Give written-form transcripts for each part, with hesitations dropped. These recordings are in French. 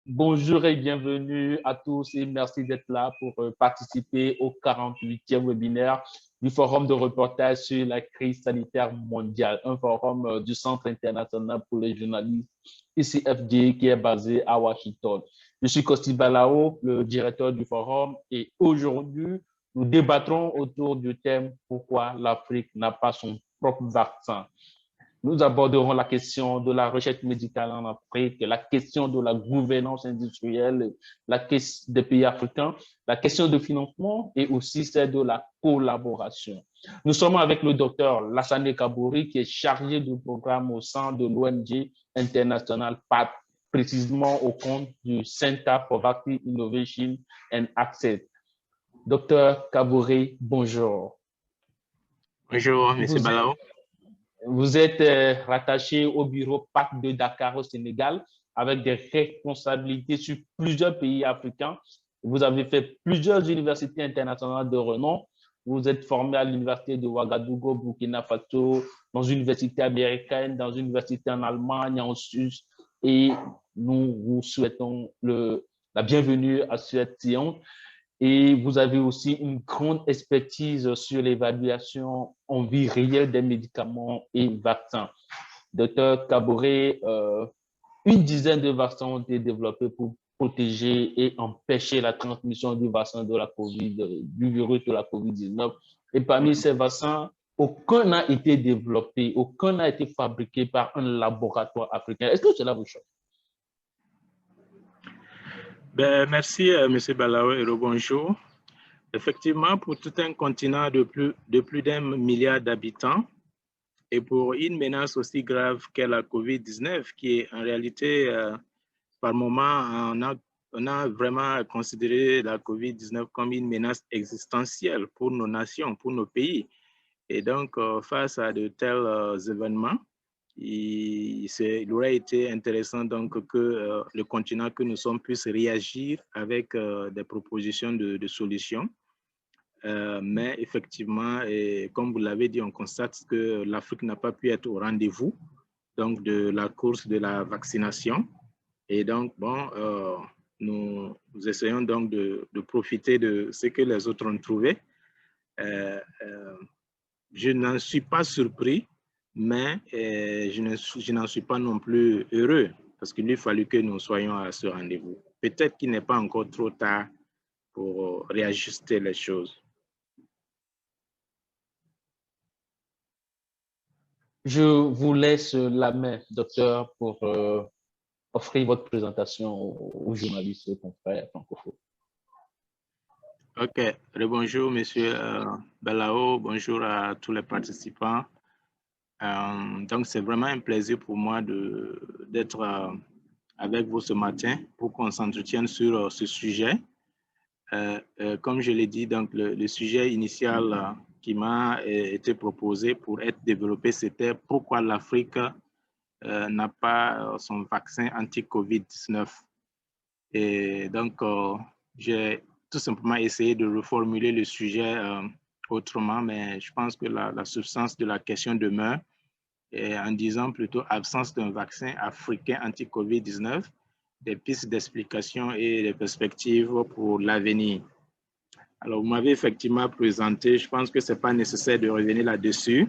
Bonjour et bienvenue à tous et merci d'être là pour participer au 48e webinaire du Forum de reportage sur la crise sanitaire mondiale, un forum du Centre international pour les journalistes ICFJ qui est basé à Washington. Je suis Kosti Balao, le directeur du forum, et aujourd'hui, nous débattrons autour du thème « Pourquoi l'Afrique n'a pas son propre vaccin ?» Nous aborderons la question de la recherche médicale en Afrique, la question de la gouvernance industrielle, la question des pays africains, la question de financement et aussi celle de la collaboration. Nous sommes avec le docteur Lassane Kabouri qui est chargé du programme au sein de l'ONG International PATH, précisément au compte du Center for Vaccine Innovation and Access. Docteur Kabouri, bonjour. Bonjour, M. Balao. Vous êtes rattaché au bureau PAC de Dakar au Sénégal avec des responsabilités sur plusieurs pays africains. Vous avez fait plusieurs universités internationales de renom. Vous êtes formé à l'université de Ouagadougou, Burkina Faso, dans une université américaine, dans une université en Allemagne, en Suisse. Et nous vous souhaitons la bienvenue à cette séance. Et vous avez aussi une grande expertise sur l'évaluation en vie réelle des médicaments et vaccins. Docteur Kabouri, une dizaine de vaccins ont été développés pour protéger et empêcher la transmission du vaccin de la COVID, du virus de la COVID-19. Et parmi ces vaccins, aucun n'a été développé, aucun n'a été fabriqué par un laboratoire africain. Est-ce que cela vous choque? Merci, M. Balao, et bonjour. Effectivement, pour tout un continent de plus d'1 milliard d'habitants et pour une menace aussi grave qu'est la COVID-19, qui est en réalité, par moment, on a vraiment considéré la COVID-19 comme une menace existentielle pour nos nations, pour nos pays. Et donc, face à de tels événements, il aurait été intéressant donc que le continent que nous sommes puisse réagir avec des propositions de solutions. Mais effectivement, et comme vous l'avez dit, on constate que l'Afrique n'a pas pu être au rendez-vous donc de la course de la vaccination. Et donc, bon, nous essayons donc de profiter de ce que les autres ont trouvé. Je n'en suis pas surpris, mais je n'en suis pas non plus heureux parce qu'il a fallu que nous soyons à ce rendez-vous. Peut-être qu'il n'est pas encore trop tard pour réajuster les choses. Je vous laisse la main, docteur, pour offrir votre présentation aux journalistes et aux confrères francophones. OK. Bonjour, Monsieur Balao. Bonjour à tous les participants. Donc, c'est vraiment un plaisir pour moi d'être avec vous ce matin pour qu'on s'entretienne sur ce sujet. Comme je l'ai dit, donc le sujet initial qui m'a été proposé pour être développé, c'était pourquoi l'Afrique n'a pas son vaccin anti-COVID-19. Et donc, j'ai tout simplement essayé de reformuler le sujet autrement, mais je pense que la substance de la question demeure en disant plutôt absence d'un vaccin africain anti-COVID-19, des pistes d'explication et des perspectives pour l'avenir. Alors, vous m'avez effectivement présenté, je pense que ce n'est pas nécessaire de revenir là-dessus.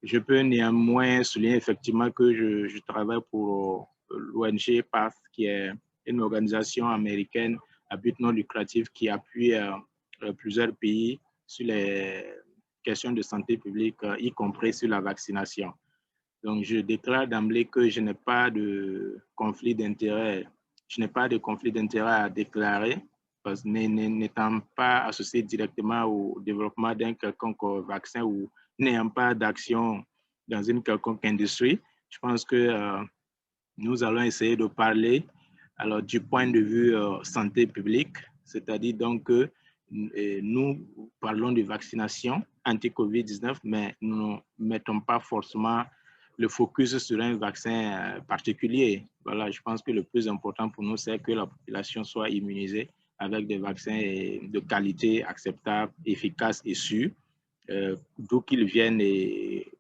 Je peux néanmoins souligner effectivement que je travaille pour l'ONG PATH, qui est une organisation américaine à but non lucratif qui appuie plusieurs pays sur les questions de santé publique, y compris sur la vaccination. Donc, je déclare d'emblée que je n'ai pas de conflit d'intérêt. Je n'ai pas de conflit d'intérêt à déclarer, parce que n'étant pas associé directement au développement d'un quelconque vaccin ou n'ayant pas d'action dans une quelconque industrie. Je pense que nous allons essayer de parler alors, du point de vue santé publique, c'est-à-dire donc que nous parlons de vaccination anti-COVID-19, mais nous ne mettons pas forcément le focus sur un vaccin particulier. Voilà, je pense que le plus important pour nous, c'est que la population soit immunisée avec des vaccins de qualité acceptable, efficace et sûrs, d'où qu'ils viennent et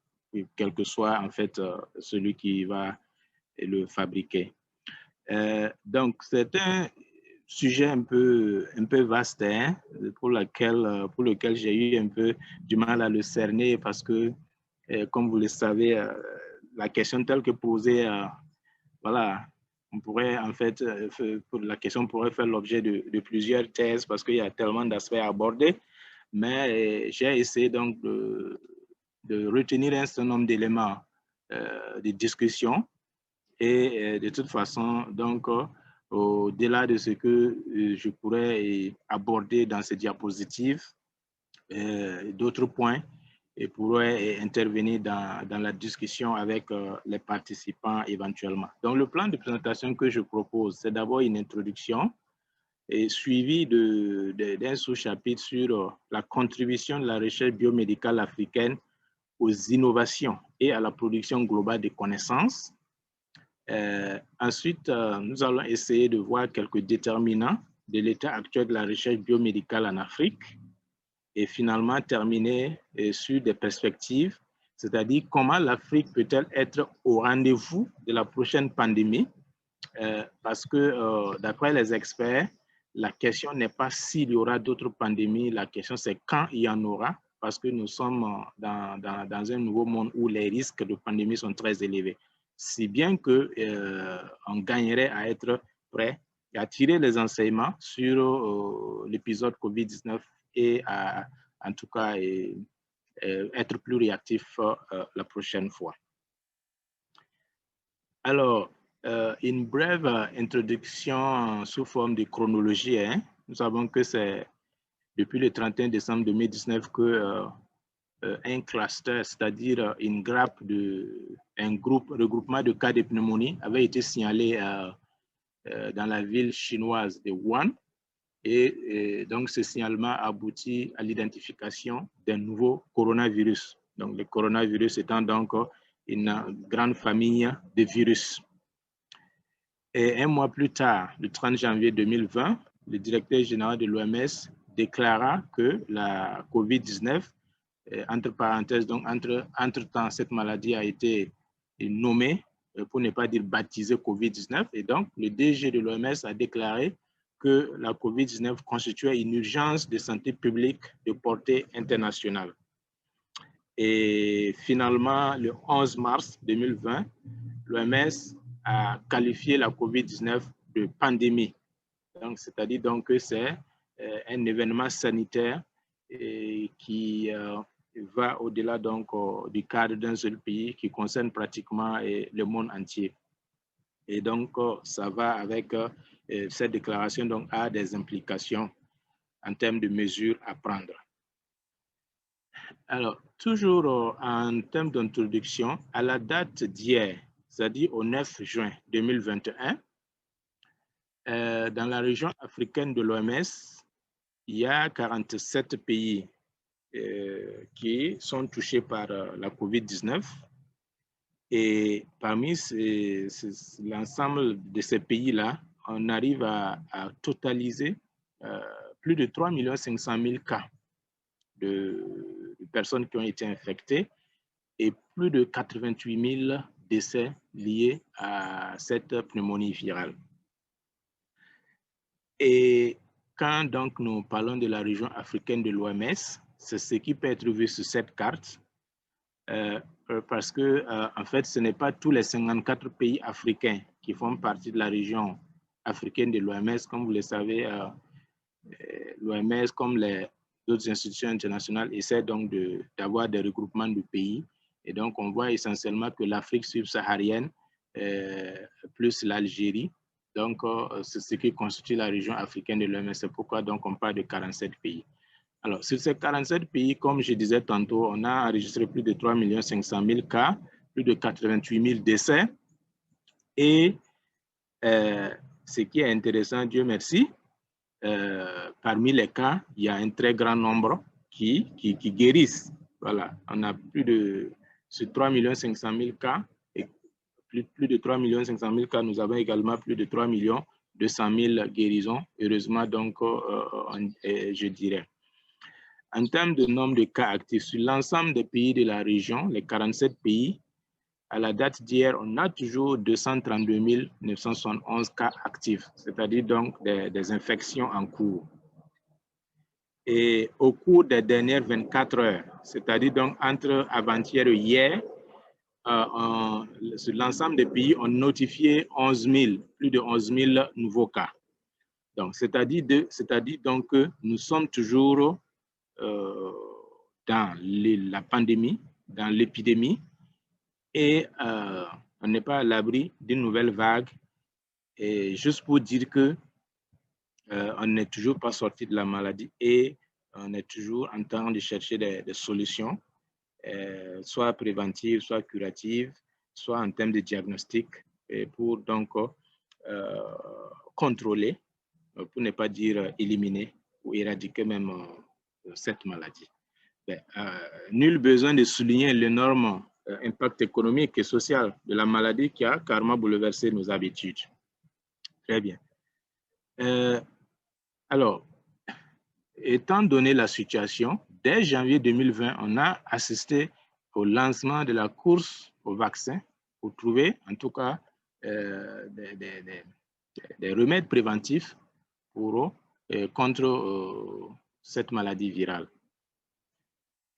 quel que soit en fait celui qui va le fabriquer. Donc, c'est un sujet un peu vaste, hein, pour lequel j'ai eu un peu du mal à le cerner parce que, comme vous le savez, la question telle que posée, voilà, on pourrait en fait, la question pourrait faire l'objet de plusieurs thèses parce qu'il y a tellement d'aspects à aborder, mais j'ai essayé donc de retenir un certain nombre d'éléments de discussion et de toute façon, donc, au-delà de ce que je pourrais aborder dans ces diapositives, d'autres points et pourraient intervenir dans la discussion avec les participants éventuellement. Donc, le plan de présentation que je propose, c'est d'abord une introduction et suivi d'un sous-chapitre sur la contribution de la recherche biomédicale africaine aux innovations et à la production globale de connaissances. Ensuite, nous allons essayer de voir quelques déterminants de l'état actuel de la recherche biomédicale en Afrique et finalement terminer sur des perspectives, c'est-à-dire comment l'Afrique peut-elle être au rendez-vous de la prochaine pandémie, parce que d'après les experts, la question n'est pas s'il y aura d'autres pandémies, la question c'est quand il y en aura, parce que nous sommes dans un nouveau monde où les risques de pandémie sont très élevés. Si bien qu'on gagnerait à être prêt et à tirer les enseignements sur l'épisode COVID-19 et en tout cas être plus réactif la prochaine fois. Alors, une brève introduction sous forme de chronologie. Hein. Nous savons que c'est depuis le 31 décembre 2019 que un cluster, c'est-à-dire un regroupement de cas de pneumonie avait été signalé dans la ville chinoise de Wuhan. Et donc, ce signalement a abouti à l'identification d'un nouveau coronavirus. Donc, le coronavirus étant donc une grande famille de virus. Et un mois plus tard, le 30 janvier 2020, le directeur général de l'OMS déclara que la COVID-19, entre parenthèses, donc entre-temps, cette maladie a été nommée, pour ne pas dire baptisée COVID-19. Et donc, le DG de l'OMS a déclaré que la COVID-19 constituait une urgence de santé publique de portée internationale. Et finalement, le 11 mars 2020, l'OMS a qualifié la COVID-19 de pandémie. C'est-à-dire donc que c'est un événement sanitaire qui va au-delà donc du cadre d'un seul pays, qui concerne pratiquement le monde entier. Et donc, ça va avec cette déclaration donc, a des implications en termes de mesures à prendre. Alors, toujours en termes d'introduction, à la date d'hier, c'est-à-dire au 9 juin 2021, dans la région africaine de l'OMS, il y a 47 pays qui sont touchés par la COVID-19. Et parmi l'ensemble de ces pays-là, on arrive à totaliser plus de 3 500 000 cas de personnes qui ont été infectées et plus de 88 000 décès liés à cette pneumonie virale. Et quand donc nous parlons de la région africaine de l'OMS, c'est ce qui peut être vu sur cette carte, parce que en fait, ce n'est pas tous les 54 pays africains qui font partie de la région africaine de l'OMS. Comme vous le savez, l'OMS, comme les autres institutions internationales, essaient donc d'avoir des regroupements de pays. Et donc, on voit essentiellement que l'Afrique subsaharienne, plus l'Algérie, donc c'est ce qui constitue la région africaine de l'OMS. C'est pourquoi donc on parle de 47 pays. Alors, sur ces 47 pays, comme je disais tantôt, on a enregistré plus de 3 500 000 cas, plus de 88 000 décès. Et ce qui est intéressant, Dieu merci, parmi les cas, il y a un très grand nombre qui guérissent. Voilà, on a plus de, sur 3 500 000 cas, et plus de 3 500 000 cas, nous avons également plus de 3 200 000 guérisons, heureusement donc, je dirais. En termes de nombre de cas actifs, sur l'ensemble des pays de la région, les 47 pays, à la date d'hier, on a toujours 232 971 cas actifs, c'est-à-dire donc des infections en cours. Et au cours des dernières 24 heures, c'est-à-dire donc entre avant-hier et hier, sur l'ensemble des pays, on notifié plus de 11 000 nouveaux cas. Donc, c'est-à-dire donc que nous sommes toujours dans la pandémie, dans l'épidémie, et on n'est pas à l'abri d'une nouvelle vague. Et juste pour dire que on n'est toujours pas sorti de la maladie et on est toujours en train de chercher des solutions, soit préventives, soit curatives, soit en termes de diagnostic, pour donc contrôler, pour ne pas dire éliminer ou éradiquer même cette maladie. Ben, nul besoin de souligner l'énorme impact économique et social de la maladie qui a carrément bouleversé nos habitudes. Très bien. Alors, étant donné la situation, dès janvier 2020, on a assisté au lancement de la course au vaccin pour trouver, en tout cas, des remèdes préventifs contre cette maladie virale.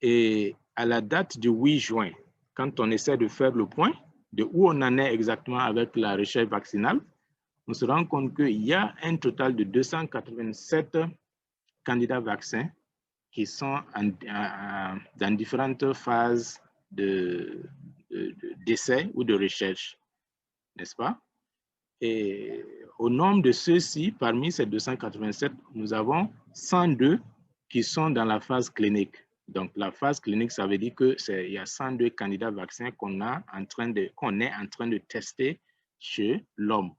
Et à la date du 8 juin, quand on essaie de faire le point de où on en est exactement avec la recherche vaccinale, on se rend compte qu'il y a un total de 287 candidats vaccins qui sont dans différentes phases d'essai ou de recherche, n'est-ce pas? Et au nombre de ceux-ci, parmi ces 287, nous avons 102 qui sont dans la phase clinique. Donc, la phase clinique, ça veut dire qu'il y a 102 candidats vaccins qu'on est en train de tester chez l'homme.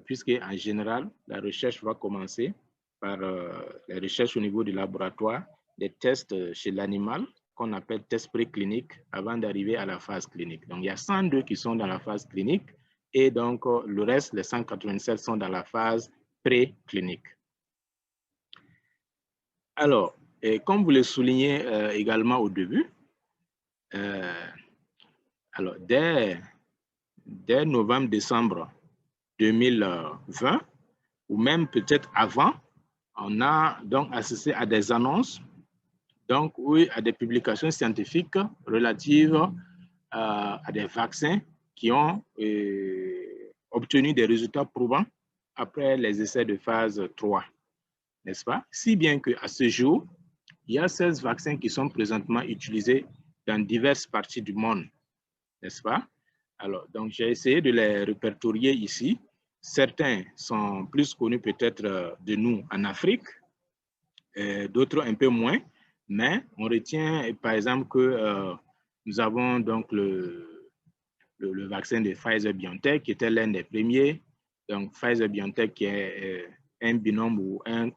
Puisque, en général, la recherche va commencer par la recherche au niveau du laboratoire, des tests chez l'animal, qu'on appelle tests précliniques, avant d'arriver à la phase clinique. Donc, il y a 102 qui sont dans la phase clinique, et donc le reste, les 187, sont dans la phase préclinique. Alors, comme vous le soulignez également au début, alors dès novembre-décembre 2020, ou même peut-être avant, on a donc assisté à des annonces, donc oui, à des publications scientifiques relatives à des vaccins qui ont obtenu des résultats probants après les essais de phase 3, n'est-ce pas? Si bien qu'à ce jour, il y a 16 vaccins qui sont présentement utilisés dans diverses parties du monde, n'est-ce pas? Alors, donc j'ai essayé de les répertorier ici. Certains sont plus connus peut-être de nous en Afrique, d'autres un peu moins, mais on retient par exemple que nous avons donc le vaccin de Pfizer-BioNTech qui était l'un des premiers. Donc Pfizer-BioNTech qui est un binôme ou un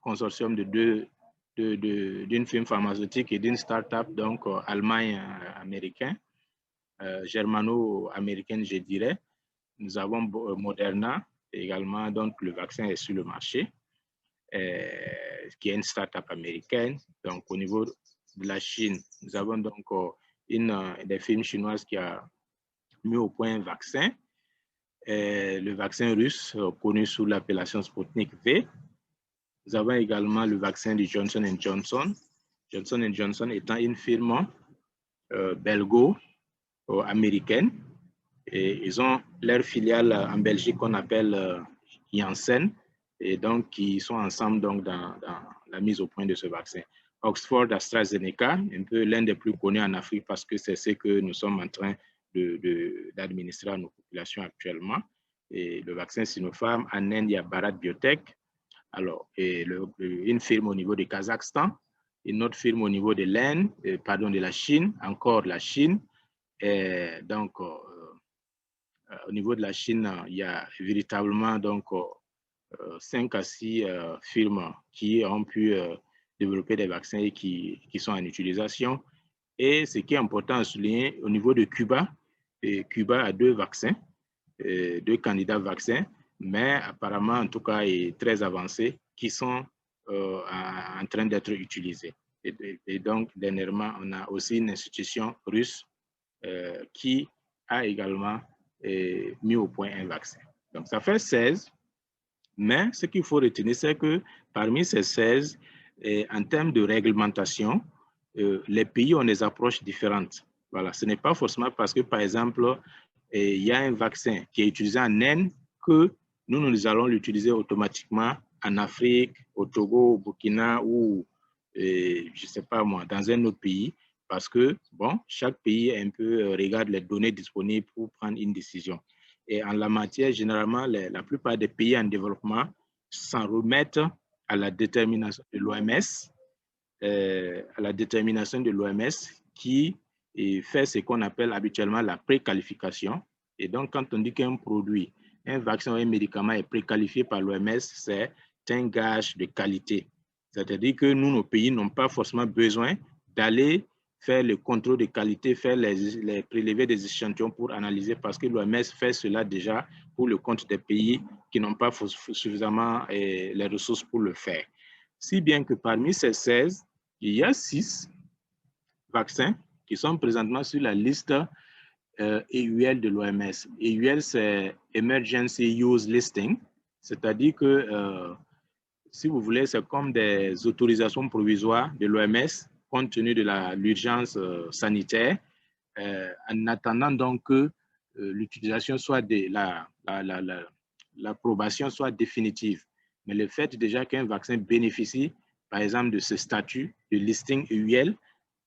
consortium d'une firme pharmaceutique et d'une start-up, donc Allemagne-américain, germano-américaine, je dirais. Nous avons Moderna également, donc le vaccin est sur le marché, qui est une start-up américaine. Donc au niveau de la Chine, nous avons donc une des firmes chinoises qui a mis au point un vaccin, le vaccin russe connu sous l'appellation Sputnik V. Nous avons également le vaccin de Johnson & Johnson. Johnson & Johnson étant une firme belgo-américaine. Et ils ont leur filiale en Belgique qu'on appelle Janssen, et donc qui sont ensemble donc dans la mise au point de ce vaccin. Oxford AstraZeneca, un peu l'un des plus connus en Afrique parce que c'est ce que nous sommes en train d'administrer à nos populations actuellement. Et le vaccin Sinopharm, en Inde, il y a Bharat Biotech. Alors, une firme au niveau du Kazakhstan, une autre firme au niveau de l'Inde, de la Chine, encore la Chine. Et donc, au niveau de la Chine, il y a véritablement donc 5 à 6 firmes qui ont pu développer des vaccins et qui sont en utilisation. Et ce qui est important à souligner, au niveau de Cuba, Cuba a 2 vaccins, 2 candidats vaccins, mais apparemment, en tout cas, est très avancés, qui sont en train d'être utilisés. Et donc, dernièrement, on a aussi une institution russe qui a également mis au point un vaccin. Donc, ça fait 16. Mais ce qu'il faut retenir, c'est que parmi ces 16, en termes de réglementation, les pays ont des approches différentes. Voilà, ce n'est pas forcément parce que, par exemple, il y a un vaccin qui est utilisé en Inde que nous allons l'utiliser automatiquement en Afrique, au Togo, au Burkina ou, je ne sais pas moi, dans un autre pays, parce que, bon, chaque pays un peu regarde les données disponibles pour prendre une décision. Et en la matière, généralement, la plupart des pays en développement s'en remettent à la détermination de l'OMS, qui fait ce qu'on appelle habituellement la préqualification. Et donc, quand on dit qu'un produit, un vaccin ou un médicament est préqualifié par l'OMS, c'est un gage de qualité. C'est-à-dire que nous, nos pays n'ont pas forcément besoin d'aller faire le contrôle de qualité, faire les prélever des échantillons pour analyser, parce que l'OMS fait cela déjà pour le compte des pays qui n'ont pas suffisamment les ressources pour le faire. Si bien que parmi ces 16, il y a 6 vaccins qui sont présentement sur la liste EUL de l'OMS. EUL, c'est Emergency Use Listing, c'est-à-dire que, si vous voulez, c'est comme des autorisations provisoires de l'OMS compte tenu de l'urgence sanitaire, en attendant donc que l'utilisation soit l'approbation soit définitive. Mais le fait déjà qu'un vaccin bénéficie, par exemple, de ce statut de listing EUL,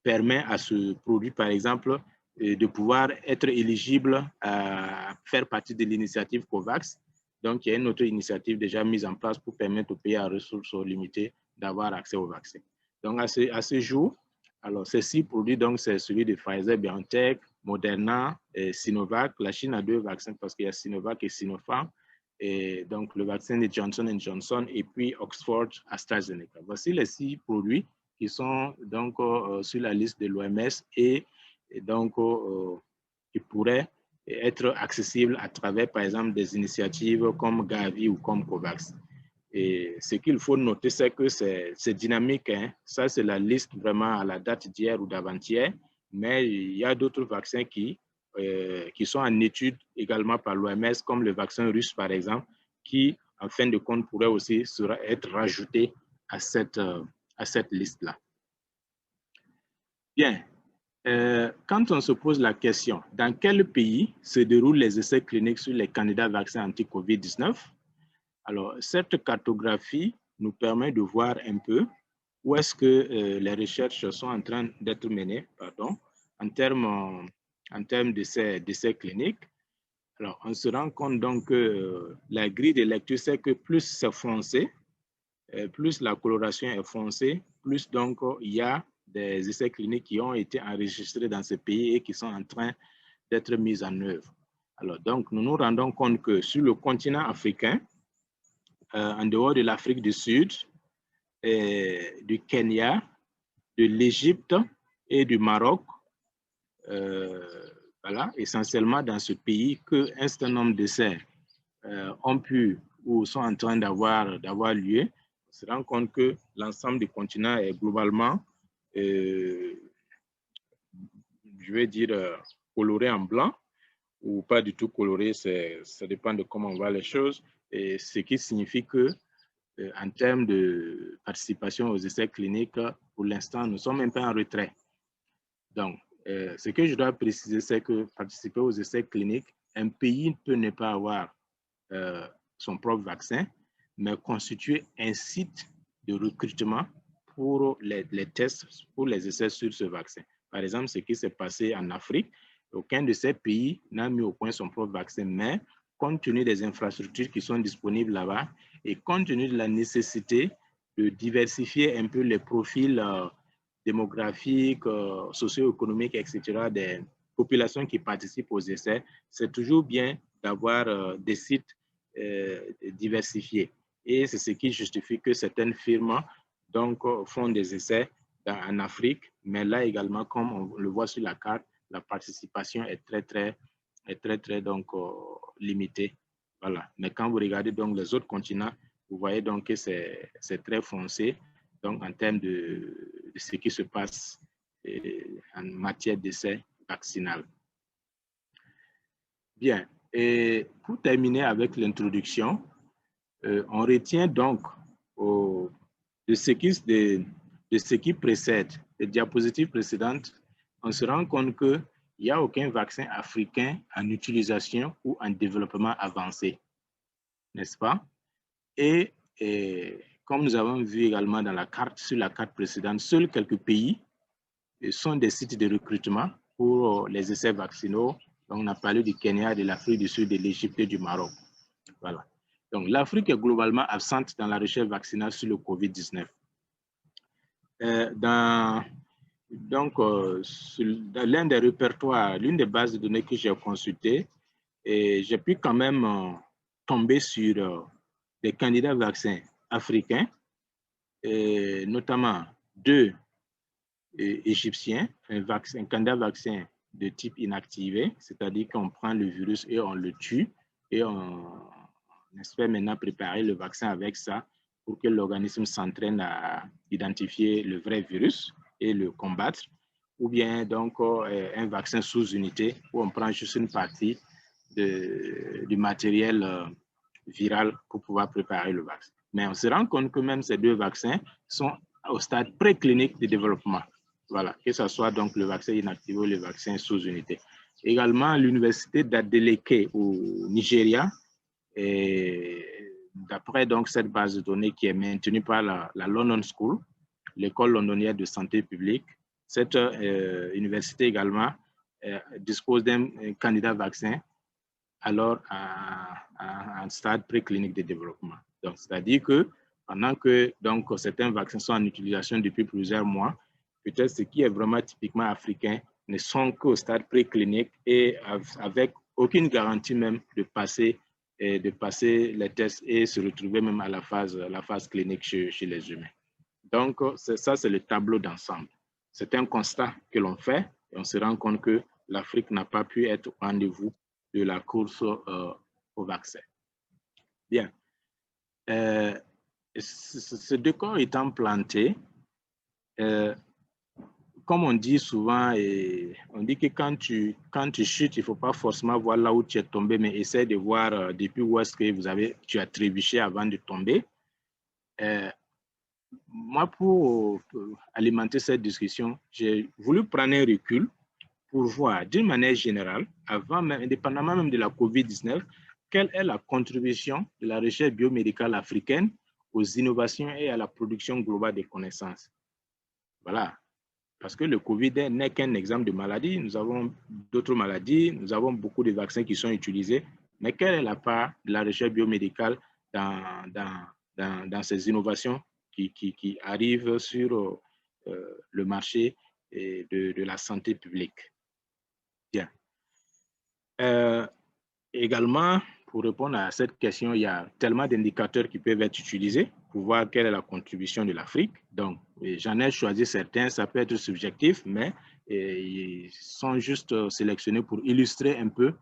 permet à ce produit, par exemple, de pouvoir être éligible à faire partie de l'initiative COVAX. Donc, il y a une autre initiative déjà mise en place pour permettre aux pays à ressources limitées d'avoir accès au vaccin. Donc, à ce jour, alors, ces 6 produits, donc, c'est celui de Pfizer, BioNTech, Moderna et Sinovac. La Chine a 2 vaccins parce qu'il y a Sinovac et Sinopharm. Et donc, le vaccin de Johnson & Johnson et puis Oxford AstraZeneca. Voici les 6 produits qui sont donc sur la liste de l'OMS et donc qui pourraient être accessibles à travers, par exemple, des initiatives comme Gavi ou comme COVAX. Et ce qu'il faut noter, c'est que c'est dynamique. Hein. Ça, c'est la liste vraiment à la date d'hier ou d'avant-hier. Mais il y a d'autres vaccins qui sont en étude également par l'OMS, comme le vaccin russe, par exemple, qui, en fin de compte, pourrait aussi être rajouté à cette liste-là. Bien. Quand on se pose la question, dans quel pays se déroulent les essais cliniques sur les candidats vaccins anti-COVID-19? Alors, cette cartographie nous permet de voir un peu où est-ce que les recherches sont en train d'être menées, en termes d'essais cliniques. Alors, on se rend compte donc que la grille de lecture, c'est que plus c'est foncé, plus la coloration est foncée, plus donc il y a des essais cliniques qui ont été enregistrés dans ce pays et qui sont en train d'être mis en œuvre. Alors, donc, nous nous rendons compte que sur le continent africain, en dehors de l'Afrique du Sud, du Kenya, de l'Égypte et du Maroc, voilà, essentiellement dans ce pays qu'un certain nombre d'essais ont pu ou sont en train d'avoir lieu. On se rend compte que l'ensemble du continent est globalement, je vais dire, coloré en blanc ou pas du tout coloré, ça dépend de comment on voit les choses, et ce qui signifie que en termes de participation aux essais cliniques, pour l'instant, nous sommes un peu en retrait. Donc, ce que je dois préciser, c'est que participer aux essais cliniques, un pays peut ne pas avoir son propre vaccin, mais constituer un site de recrutement pour les tests, pour les essais sur ce vaccin. Par exemple, ce qui s'est passé en Afrique, aucun de ces pays n'a mis au point son propre vaccin, mais compte tenu des infrastructures qui sont disponibles là-bas et compte tenu de la nécessité de diversifier un peu les profils démographiques, socio-économiques, etc., des populations qui participent aux essais, c'est toujours bien d'avoir des sites diversifiés. Et c'est ce qui justifie que certaines firmes donc, font des essais en Afrique, mais là également, comme on le voit sur la carte, la participation est très donc, limitée. Voilà. Mais quand vous regardez donc les autres continents, vous voyez donc que c'est très foncé donc, en termes de ce qui se passe en matière d'essai vaccinal. Bien. Et pour terminer avec l'introduction, on retient donc de ce qui précède, les diapositives précédentes, on se rend compte qu'il n'y a aucun vaccin africain en utilisation ou en développement avancé, n'est-ce pas? Et comme nous avons vu également dans la carte, sur la carte précédente, seuls quelques pays sont des sites de recrutement pour les essais vaccinaux. Donc, on a parlé du Kenya, de l'Afrique du Sud, de l'Égypte et du Maroc. Voilà. Donc, l'Afrique est globalement absente dans la recherche vaccinale sur le COVID-19. Dans l'un des répertoires, l'une des bases de données que j'ai consultées, j'ai pu quand même tomber sur des candidats vaccins africains, notamment 2 égyptiens, un candidat vaccin de type inactivé, c'est-à-dire qu'on prend le virus et on le tue, et on espère maintenant préparer le vaccin avec ça pour que l'organisme s'entraîne à identifier le vrai virus et le combattre, ou bien donc un vaccin sous unité où on prend juste une partie du matériel viral pour pouvoir préparer le vaccin. Mais on se rend compte que même ces 2 vaccins sont au stade préclinique de développement. Voilà, que ce soit donc le vaccin inactivé ou le vaccin sous unité. Également, l'université d'Adeleke au Nigeria, d'après donc cette base de données qui est maintenue par la London School, l'école londonienne de santé publique, cette université également dispose d'un candidat vaccin alors à un stade préclinique de développement. Donc, c'est-à-dire que pendant que donc, certains vaccins sont en utilisation depuis plusieurs mois, peut-être ce qui est vraiment typiquement africain ne sont qu'au stade préclinique et avec aucune garantie même de passer les tests et se retrouver même à la phase clinique chez les humains. Donc, ça, c'est le tableau d'ensemble. C'est un constat que l'on fait et on se rend compte que l'Afrique n'a pas pu être au rendez-vous de la course au vaccin. Bien. Ce décor étant planté, comme on dit souvent, on dit que quand tu chutes, il ne faut pas forcément voir là où tu es tombé, mais essaie de voir depuis où est-ce que tu as trébuché avant de tomber. Moi, pour alimenter cette discussion, j'ai voulu prendre un recul pour voir d'une manière générale, avant même, indépendamment même de la COVID-19, quelle est la contribution de la recherche biomédicale africaine aux innovations et à la production globale des connaissances. Voilà. Parce que le COVID n'est qu'un exemple de maladie. Nous avons d'autres maladies, nous avons beaucoup de vaccins qui sont utilisés, mais quelle est la part de la recherche biomédicale dans ces innovations qui arrivent sur le marché de la santé publique? Bien. Également, pour répondre à cette question, il y a tellement d'indicateurs qui peuvent être utilisés pour voir quelle est la contribution de l'Afrique. Donc, j'en ai choisi certains, ça peut être subjectif, mais ils sont juste sélectionnés pour illustrer un peu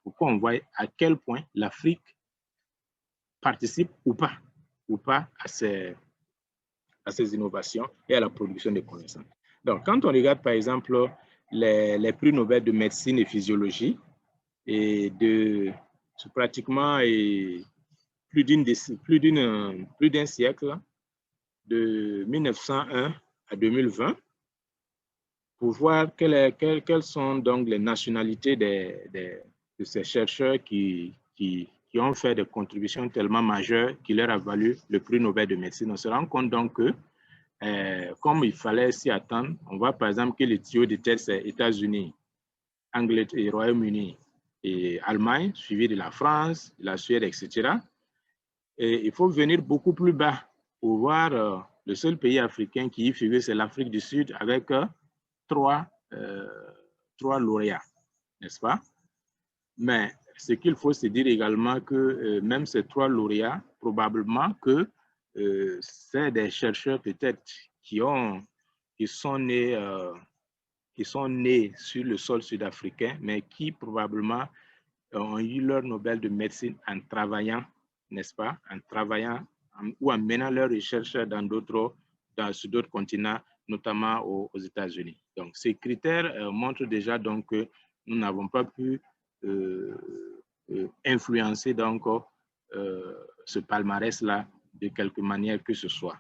pourquoi on voit à quel point l'Afrique participe ou pas à ces innovations et à la production de connaissances. Donc, quand on regarde, par exemple, les prix Nobel de médecine et physiologie, et pratiquement plus d'un siècle, de 1901 à 2020, pour voir quelles sont donc les nationalités de ces chercheurs qui ont fait des contributions tellement majeures qui leur a valu le prix Nobel de médecine. On se rend compte donc que comme il fallait s'y attendre, on voit par exemple que les tuyaux de tête, c'est États-Unis, Angleterre et Royaume-Uni et Allemagne, suivi de la France, de la Suède, etc. Et il faut venir beaucoup plus bas pour voir le seul pays africain qui y figure, c'est l'Afrique du Sud avec 3 lauréats, n'est-ce pas? Mais ce qu'il faut se dire également que même ces 3 lauréats, probablement que c'est des chercheurs peut-être qui sont nés sur le sol sud-africain, mais qui probablement ont eu leur Nobel de médecine en travaillant, n'est-ce pas, en travaillant ou en menant leurs recherches sur d'autres continents, notamment aux États-Unis. Donc, ces critères montrent déjà donc que nous n'avons pas pu influencer donc ce palmarès-là de quelque manière que ce soit.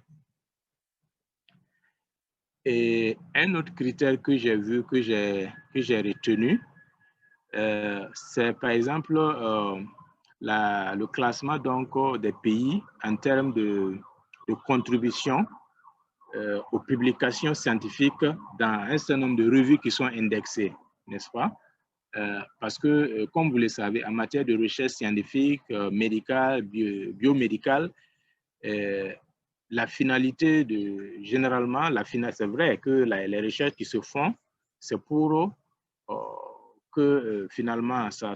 Et un autre critère que j'ai vu, que j'ai retenu, c'est par exemple le classement donc, des pays en termes de contribution aux publications scientifiques dans un certain nombre de revues qui sont indexées, n'est-ce pas? Parce que, comme vous le savez, en matière de recherche scientifique, médicale, biomédicale, la finalité généralement, c'est vrai que les recherches qui se font, c'est pour que finalement ça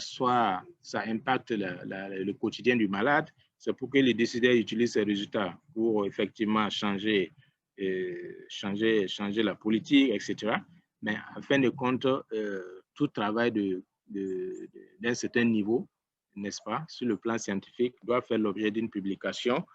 impacte le quotidien du malade, c'est pour que les décideurs utilisent ces résultats pour effectivement changer la politique, etc. Mais en fin de compte, tout travail d'un certain niveau, n'est-ce pas, sur le plan scientifique, doit faire l'objet d'une publication.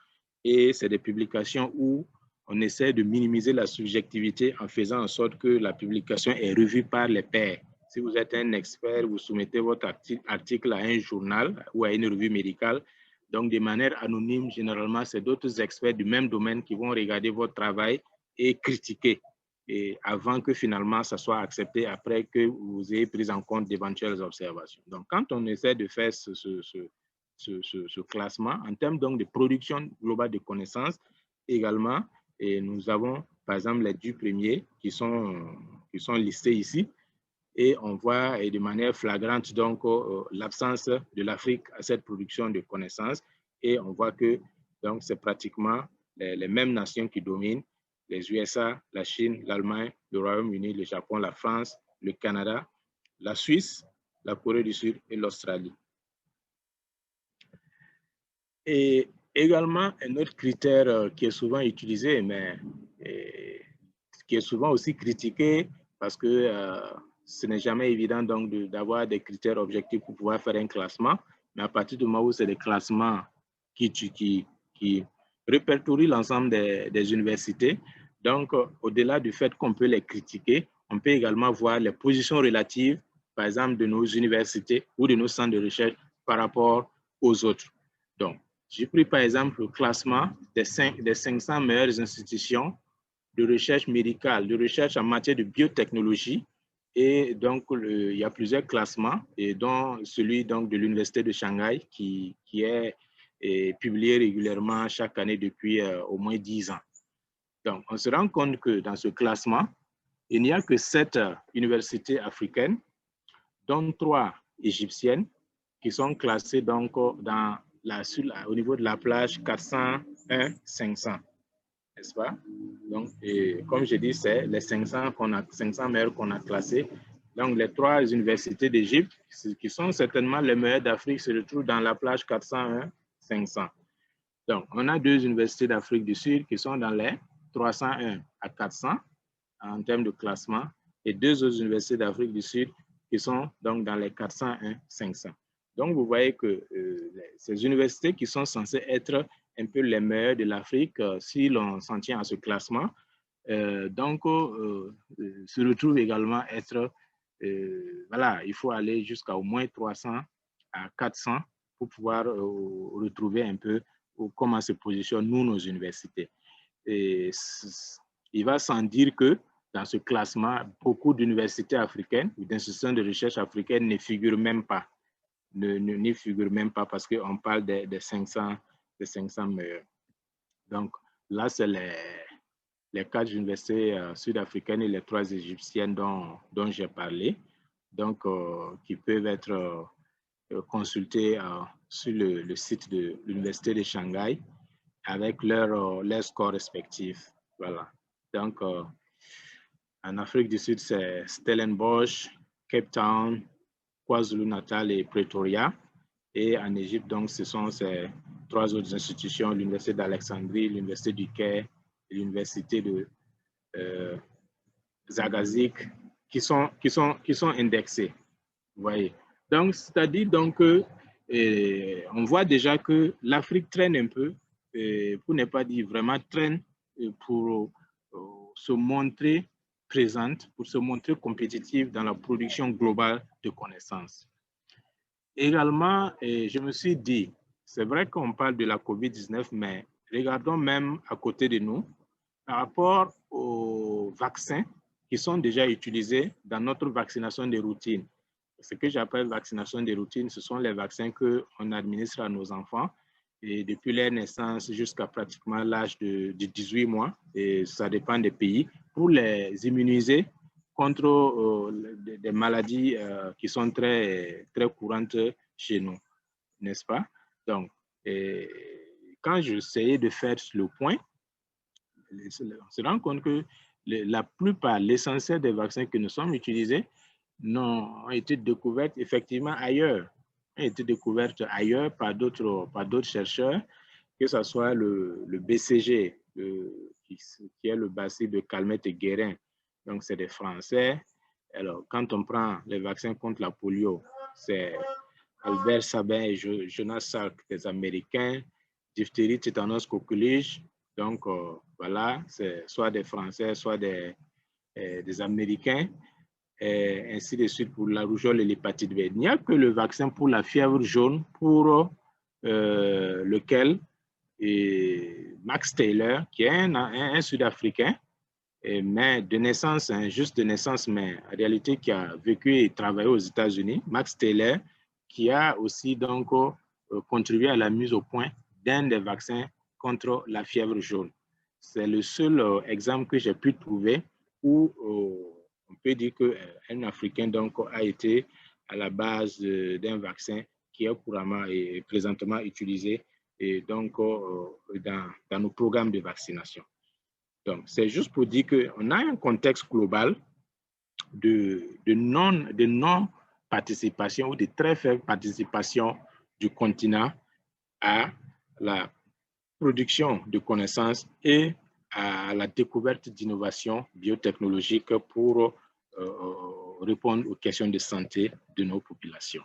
Et c'est des publications où on essaie de minimiser la subjectivité en faisant en sorte que la publication est revue par les pairs. Si vous êtes un expert, vous soumettez votre article à un journal ou à une revue médicale. Donc, de manière anonyme, généralement, c'est d'autres experts du même domaine qui vont regarder votre travail et critiquer, et avant que finalement ça soit accepté, après que vous ayez pris en compte d'éventuelles observations. Donc, quand on essaie de faire ce classement en termes donc de production globale de connaissances également, et nous avons par exemple les 10 premiers qui sont listés ici, et on voit de manière flagrante donc l'absence de l'Afrique à cette production de connaissances, et on voit que donc c'est pratiquement les mêmes nations qui dominent: les USA, la Chine, l'Allemagne, le Royaume-Uni, le Japon, la France, le Canada, la Suisse, la Corée du Sud et l'Australie. Et également, un autre critère qui est souvent utilisé, mais qui est souvent aussi critiqué, parce que ce n'est jamais évident donc d'avoir des critères objectifs pour pouvoir faire un classement, mais à partir du moment où c'est des classements qui répertorient l'ensemble des universités, donc au-delà du fait qu'on peut les critiquer, on peut également voir les positions relatives, par exemple, de nos universités ou de nos centres de recherche par rapport aux autres. Donc, j'ai pris par exemple le classement des 500 meilleures institutions de recherche médicale, de recherche en matière de biotechnologie. Et donc, il y a plusieurs classements, et dont celui donc, de l'Université de Shanghai qui est publié régulièrement chaque année depuis au moins 10 ans. Donc, on se rend compte que dans ce classement, il n'y a que 7 universités africaines, dont 3 égyptiennes, qui sont classées donc au niveau de la plage 401-500, n'est-ce pas? Donc, comme je dis, c'est les 500 meilleurs qu'on a classés. Donc, les 3 universités d'Égypte, qui sont certainement les meilleures d'Afrique, se retrouvent dans la plage 401-500. Donc, on a 2 universités d'Afrique du Sud qui sont dans les 301 à 400 en termes de classement, et 2 autres universités d'Afrique du Sud qui sont donc dans les 401-500. Donc, vous voyez que ces universités qui sont censées être un peu les meilleures de l'Afrique, si l'on s'en tient à ce classement, se retrouvent également être, voilà, il faut aller jusqu'à au moins 300 à 400 pour pouvoir retrouver un peu comment se positionnent nos universités. Et il va sans dire que dans ce classement, beaucoup d'universités africaines ou d'institutions de recherche africaines ne figurent même pas. Ne figurent même pas, parce qu'on parle des 500 meilleurs. Donc là, c'est les 4 universités sud-africaines et les 3 égyptiennes dont j'ai parlé, donc qui peuvent être consultées sur le site de l'Université de Shanghai avec leurs scores respectifs. Voilà. Donc, en Afrique du Sud, c'est Stellenbosch, Cape Town, KwaZulu-Natal et Pretoria. Et en Égypte, donc, ce sont ces 3 autres institutions, l'Université d'Alexandrie, l'Université du Caire et l'Université de Zagazig, qui sont indexées. Vous voyez. Donc, c'est-à-dire que on voit déjà que l'Afrique traîne un peu, pour ne pas dire vraiment traîne, pour se montrer présente pour se montrer compétitive dans la production globale de connaissances. Également, je me suis dit, c'est vrai qu'on parle de la COVID-19, mais regardons même à côté de nous, par rapport aux vaccins qui sont déjà utilisés dans notre vaccination de routine. Ce que j'appelle vaccination de routine, ce sont les vaccins qu'on administre à nos enfants et depuis leur naissance jusqu'à pratiquement l'âge de 18 mois, et ça dépend des pays, pour les immuniser contre des maladies qui sont très, très courantes chez nous, n'est-ce pas? Donc, quand j'essayais de faire le point, on se rend compte que la plupart, l'essentiel des vaccins que nous sommes utilisés ont été découverts effectivement ailleurs, ont été découvertes ailleurs par d'autres chercheurs, que ce soit le BCG, qui est le bacille de Calmette et Guérin. Donc, c'est des Français. Alors, quand on prend les vaccins contre la polio, c'est Albert Sabin et Jonas Salk, des Américains. Diphtérie, tétanos, coqueluche. Donc, voilà, c'est soit des Français, soit des Américains. Et ainsi de suite pour la rougeole et l'hépatite B. Il n'y a que le vaccin pour la fièvre jaune, pour lequel Max Taylor, qui est un Sud-Africain, mais de naissance, juste de naissance, mais en réalité qui a vécu et travaillé aux États-Unis, Max Taylor, qui a aussi donc contribué à la mise au point d'un des vaccins contre la fièvre jaune. C'est le seul exemple que j'ai pu trouver où on peut dire qu'un Africain donc, a été à la base d'un vaccin qui est couramment et présentement utilisé et donc, dans nos programmes de vaccination. Donc, c'est juste pour dire qu'on a un contexte global de non-participation ou de très faible participation du continent à la production de connaissances et à la découverte d'innovations biotechnologiques pour répondre aux questions de santé de nos populations.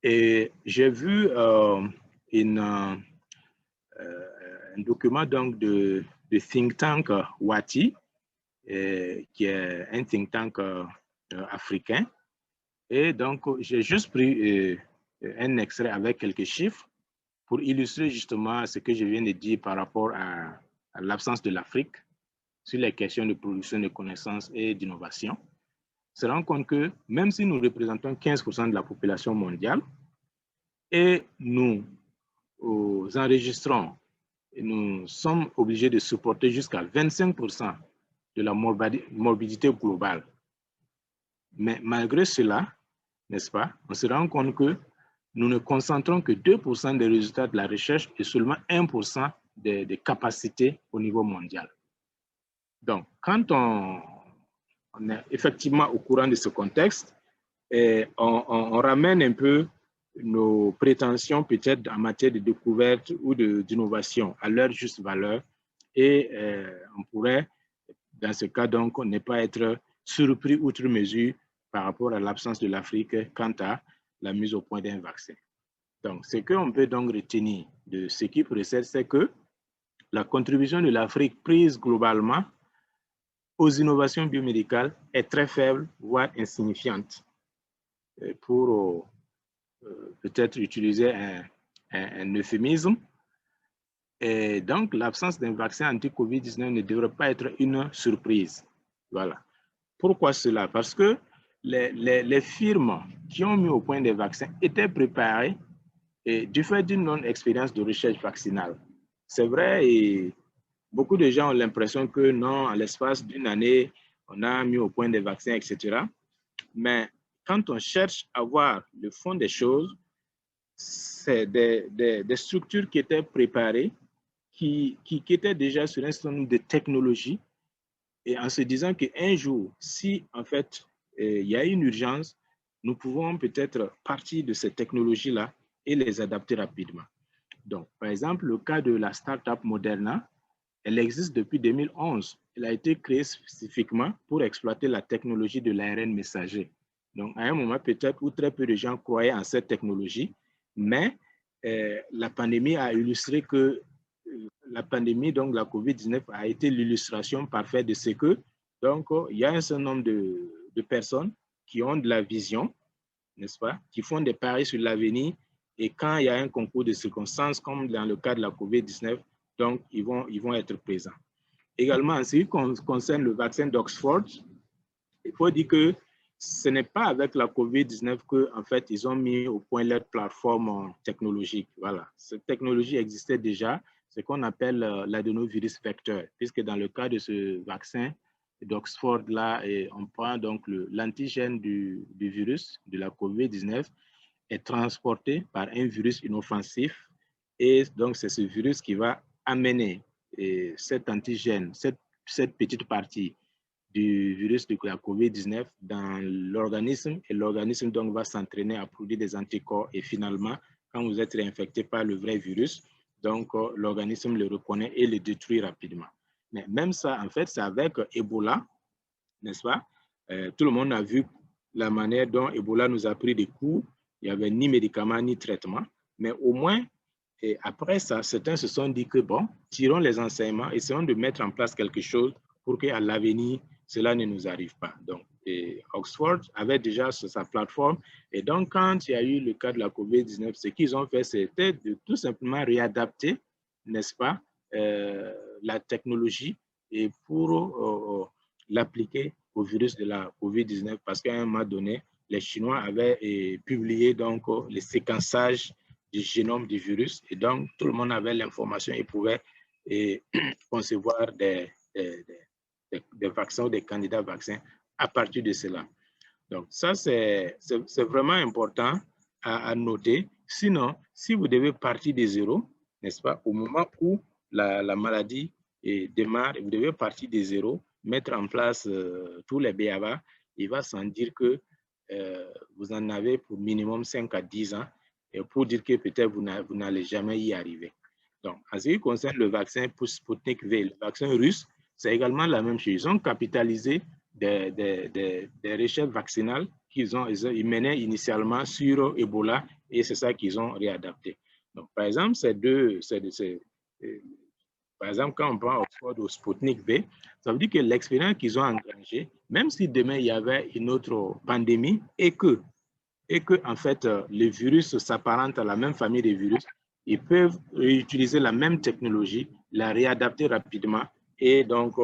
Et j'ai vu un document donc de think tank Wati, qui est un think tank africain. Et donc, j'ai juste pris un extrait avec quelques chiffres pour illustrer justement ce que je viens de dire par rapport à l'absence de l'Afrique sur les questions de production de connaissances et d'innovation. On se rend compte que même si nous représentons 15% de la population mondiale et nous enregistrons, nous sommes obligés de supporter jusqu'à 25% de la morbidité globale. Mais malgré cela, n'est-ce pas, on se rend compte que nous ne concentrons que 2% des résultats de la recherche et seulement 1% des capacités au niveau mondial. Donc, quand on est effectivement au courant de ce contexte, on ramène un peu nos prétentions peut-être en matière de découverte ou d'innovation à leur juste valeur et on pourrait, dans ce cas donc, ne pas être surpris outre mesure par rapport à l'absence de l'Afrique quant à la mise au point d'un vaccin. Donc, ce qu'on peut donc retenir de ce qui précède, c'est que la contribution de l'Afrique prise globalement aux innovations biomédicales est très faible, voire insignifiante. Pour peut-être utiliser un euphémisme. Et donc, l'absence d'un vaccin anti-COVID-19 ne devrait pas être une surprise. Voilà. Pourquoi cela? Parce que les firmes qui ont mis au point des vaccins étaient préparées du fait d'une non-expérience de recherche vaccinale. C'est vrai, et beaucoup de gens ont l'impression que non, à l'espace d'une année, on a mis au point des vaccins, etc. Mais quand on cherche à voir le fond des choses, c'est des structures qui étaient préparées, qui étaient déjà sur un certain nombre de technologies, et en se disant qu'un jour, si en fait il y a une urgence, nous pouvons peut-être partir de ces technologies-là et les adapter rapidement. Donc, par exemple, le cas de la start-up Moderna, elle existe depuis 2011. Elle a été créée spécifiquement pour exploiter la technologie de l'ARN messager. Donc, à un moment peut-être où très peu de gens croyaient en cette technologie, mais la pandémie a illustré que la pandémie, donc la COVID-19, a été l'illustration parfaite de ce que, donc, il y a un certain nombre de personnes qui ont de la vision, n'est-ce pas, qui font des paris sur l'avenir, et quand il y a un concours de circonstances, comme dans le cas de la COVID-19, donc, ils vont être présents. Également, en ce qui concerne le vaccin d'Oxford, il faut dire que ce n'est pas avec la COVID-19 qu'en fait, ils ont mis au point leur plateforme technologique. Voilà. Cette technologie existait déjà, ce qu'on appelle l'adénovirus vecteur, puisque dans le cas de ce vaccin d'Oxford, là, on prend donc l'antigène du virus, de la COVID-19, est transporté par un virus inoffensif. Et donc, c'est ce virus qui va amener cet antigène, cette petite partie du virus de la COVID-19 dans l'organisme, et l'organisme donc va s'entraîner à produire des anticorps, et finalement, quand vous êtes réinfecté par le vrai virus, donc l'organisme le reconnaît et le détruit rapidement. Mais même ça, en fait, c'est avec Ebola, n'est-ce pas? Tout le monde a vu la manière dont Ebola nous a pris des coups. Il n'y avait ni médicaments ni traitement, mais au moins, et après ça, certains se sont dit que bon, tirons les enseignements, essayons de mettre en place quelque chose pour qu'à l'avenir, cela ne nous arrive pas. Donc, Oxford avait déjà sa plateforme. Et donc, quand il y a eu le cas de la COVID-19, ce qu'ils ont fait, c'était de tout simplement réadapter, n'est-ce pas, la technologie et pour l'appliquer au virus de la COVID-19, parce qu'à un moment donné, les Chinois avaient publié donc le séquençage du génome du virus, et donc tout le monde avait l'information et pouvait concevoir des vaccins ou des candidats vaccins à partir de cela. Donc ça, c'est vraiment important à noter. Sinon, si vous devez partir de zéro, n'est-ce pas, au moment où la maladie démarre, vous devez partir de zéro, mettre en place tous les BABA, il va sans dire que vous en avez pour minimum 5 à 10 ans, et pour dire que peut-être vous n'allez jamais y arriver. Donc, en ce qui concerne le vaccin pour Sputnik V, le vaccin russe, c'est également la même chose. Ils ont capitalisé des recherches vaccinales ils menaient initialement sur Ebola, et c'est ça qu'ils ont réadapté. Donc, par exemple, par exemple, quand on prend Oxford ou Sputnik V, ça veut dire que l'expérience qu'ils ont engrangée, même si demain il y avait une autre pandémie et que en fait, les virus s'apparentent à la même famille de virus, ils peuvent utiliser la même technologie, la réadapter rapidement et donc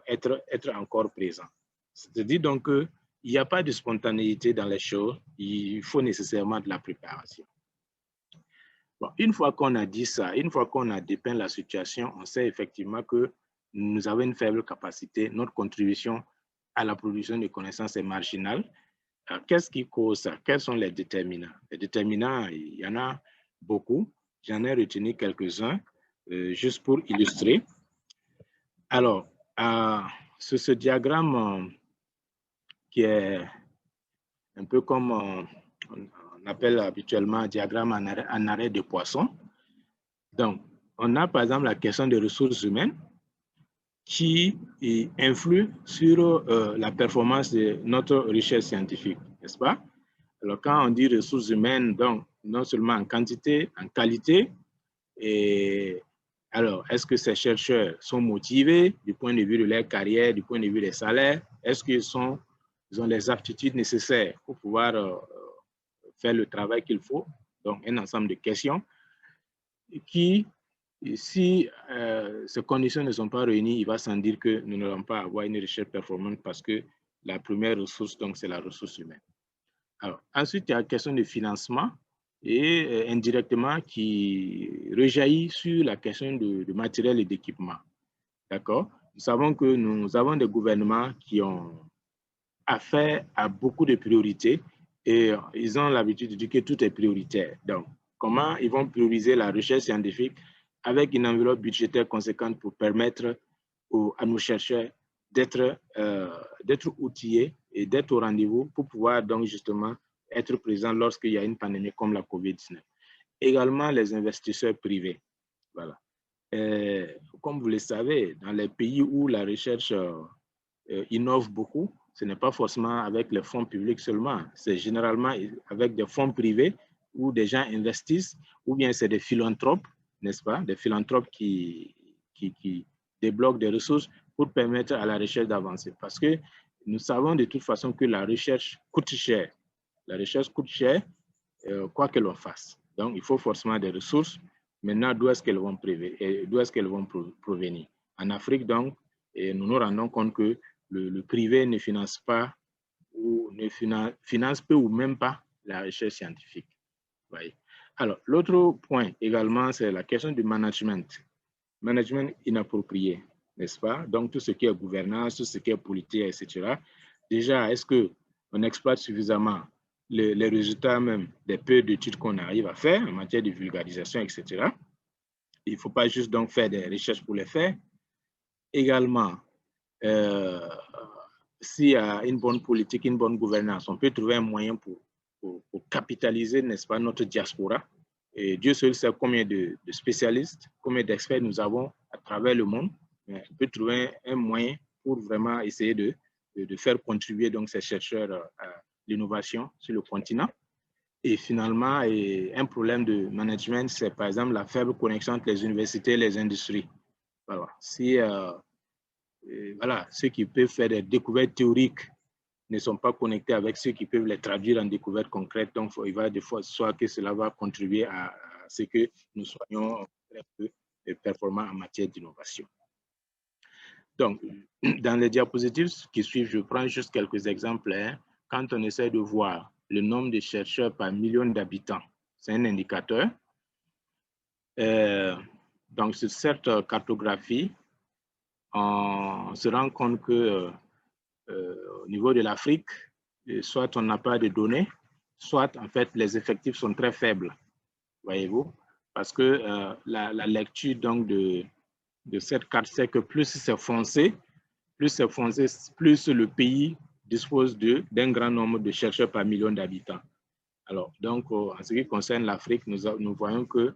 être encore présent. C'est-à-dire donc qu'il n'y a pas de spontanéité dans les choses, il faut nécessairement de la préparation. Bon, une fois qu'on a dit ça, une fois qu'on a dépeint la situation, on sait effectivement que nous avons une faible capacité, notre contribution à la production de connaissances est marginale. Qu'est-ce qui cause ça? Quels sont les déterminants? Les déterminants, il y en a beaucoup. J'en ai retenu quelques-uns juste pour illustrer. Alors, sur ce diagramme qui est un peu comme on appelle habituellement un diagramme en arrêt de poisson. Donc, on a par exemple la question des ressources humaines qui influe sur la performance de notre recherche scientifique, n'est-ce pas? Alors, quand on dit ressources humaines, donc non seulement en quantité, en qualité, et alors, est-ce que ces chercheurs sont motivés du point de vue de leur carrière, du point de vue des salaires? Est-ce qu'ils ont les aptitudes nécessaires pour pouvoir faire le travail qu'il faut? Donc, un ensemble de questions qui, si ces conditions ne sont pas réunies, il va sans dire que nous n'allons pas avoir une recherche performante parce que la première ressource, donc, c'est la ressource humaine. Alors, ensuite, il y a la question de financement et indirectement qui rejaillit sur la question de matériel et d'équipement. D'accord? Nous savons que nous avons des gouvernements qui ont affaire à beaucoup de priorités et ils ont l'habitude de dire que tout est prioritaire. Donc, comment ils vont prioriser la recherche scientifique avec une enveloppe budgétaire conséquente pour permettre à nos chercheurs d'être outillés et d'être au rendez-vous pour pouvoir donc justement être présents lorsqu'il y a une pandémie comme la COVID-19. Également les investisseurs privés. Voilà. Comme vous le savez, dans les pays où la recherche innove beaucoup, ce n'est pas forcément avec les fonds publics seulement, c'est généralement avec des fonds privés où des gens investissent, ou bien c'est des philanthropes n'est-ce pas, des philanthropes qui débloquent des ressources pour permettre à la recherche d'avancer. Parce que nous savons de toute façon que la recherche coûte cher. La recherche coûte cher, quoi que l'on fasse. Donc, il faut forcément des ressources. Maintenant, d'où est-ce qu'elles vont provenir? En Afrique, donc, nous nous rendons compte que le privé ne finance pas ou ne finance peu ou même pas la recherche scientifique. Voyez. Alors, l'autre point également, c'est la question du management. Management inapproprié, n'est-ce pas? Donc, tout ce qui est gouvernance, tout ce qui est politique, etc. Déjà, est-ce qu'on exploite suffisamment les résultats même des peu d'études qu'on arrive à faire en matière de vulgarisation, etc. Il ne faut pas juste donc faire des recherches pour les faire. Également, s'il y a une bonne politique, une bonne gouvernance, on peut trouver un moyen pour capitaliser, n'est-ce pas, notre diaspora. Et Dieu seul sait combien de spécialistes, combien d'experts nous avons à travers le monde. Mais on peut trouver un moyen pour vraiment essayer de faire contribuer donc ces chercheurs à l'innovation sur le continent. Et finalement, un problème de management, c'est par exemple la faible connexion entre les universités et les industries. Voilà. Si voilà, ceux qui peuvent faire des découvertes théoriques ne sont pas connectés avec ceux qui peuvent les traduire en découvertes concrètes, donc il va des fois soit que cela va contribuer à ce que nous soyons très peu performants en matière d'innovation. Donc, dans les diapositives qui suivent, je prends juste quelques exemples. Hein. Quand on essaie de voir le nombre de chercheurs par million d'habitants, c'est un indicateur. Donc, sur cette cartographie, on se rend compte que au niveau de l'Afrique, soit on n'a pas de données, soit en fait les effectifs sont très faibles, voyez-vous, parce que la lecture donc de cette carte, c'est que plus c'est foncé, plus le pays dispose d'un grand nombre de chercheurs par million d'habitants. Alors, donc, en ce qui concerne l'Afrique, nous voyons que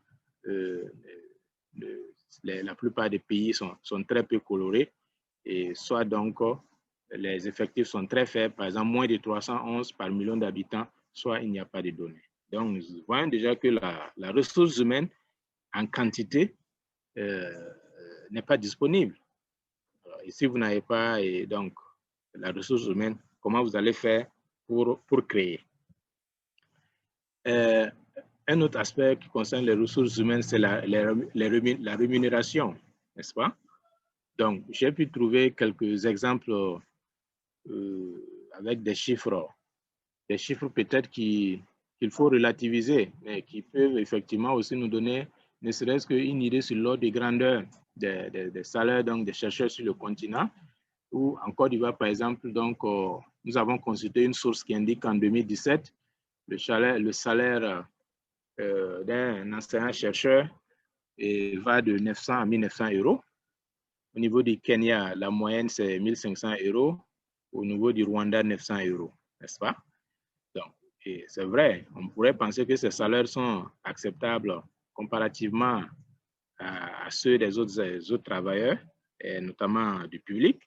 la plupart des pays sont très peu colorés, et soit donc les effectifs sont très faibles, par exemple moins de 311 par million d'habitants, soit il n'y a pas de données. Donc, nous voyons déjà que la ressource humaine en quantité n'est pas disponible. Alors, et si vous n'avez pas donc, la ressource humaine, comment vous allez faire pour créer? Un autre aspect qui concerne les ressources humaines, c'est la rémunération, n'est-ce pas? Donc, j'ai pu trouver quelques exemples avec des chiffres peut-être qu'il faut relativiser, mais qui peuvent effectivement aussi nous donner ne serait-ce qu'une idée sur l'ordre de grandeur des salaires donc, des chercheurs sur le continent. Ou en Côte d'Ivoire, par exemple, donc, nous avons consulté une source qui indique qu'en 2017, le salaire d'un enseignant-chercheur va de 900 à 1900 euros. Au niveau du Kenya, la moyenne, c'est 1500 euros. Au niveau du Rwanda, 900 euros, n'est-ce pas? Donc, c'est vrai, on pourrait penser que ces salaires sont acceptables comparativement à ceux des autres travailleurs, et notamment du public.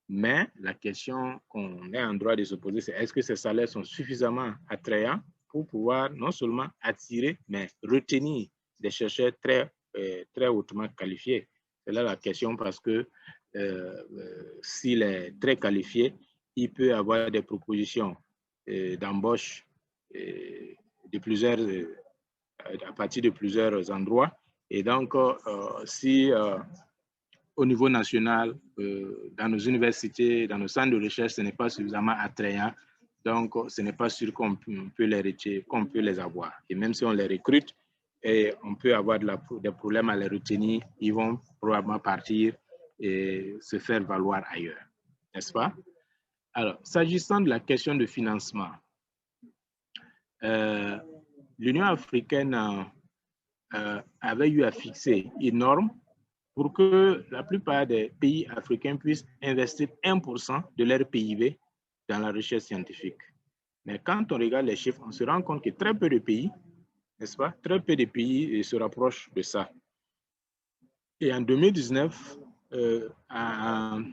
Mais la question qu'on est en droit de se poser, c'est est-ce que ces salaires sont suffisamment attrayants pour pouvoir non seulement attirer, mais retenir des chercheurs très hautement qualifiés? C'est là la question, parce que s'il est très qualifié, il peut avoir des propositions d'embauche à partir de plusieurs endroits. Et donc, si au niveau national, dans nos universités, dans nos centres de recherche, ce n'est pas suffisamment attrayant, donc ce n'est pas sûr qu'on peut les avoir. Et même si on les recrute, et on peut avoir des problèmes à les retenir, ils vont probablement partir et se faire valoir ailleurs, n'est-ce pas? Alors, s'agissant de la question de financement, l'Union africaine avait eu à fixer une norme pour que la plupart des pays africains puissent investir 1% de leur PIB dans la recherche scientifique. Mais quand on regarde les chiffres, on se rend compte que très peu de pays, n'est-ce pas, très peu de pays se rapprochent de ça. Et en 2019, en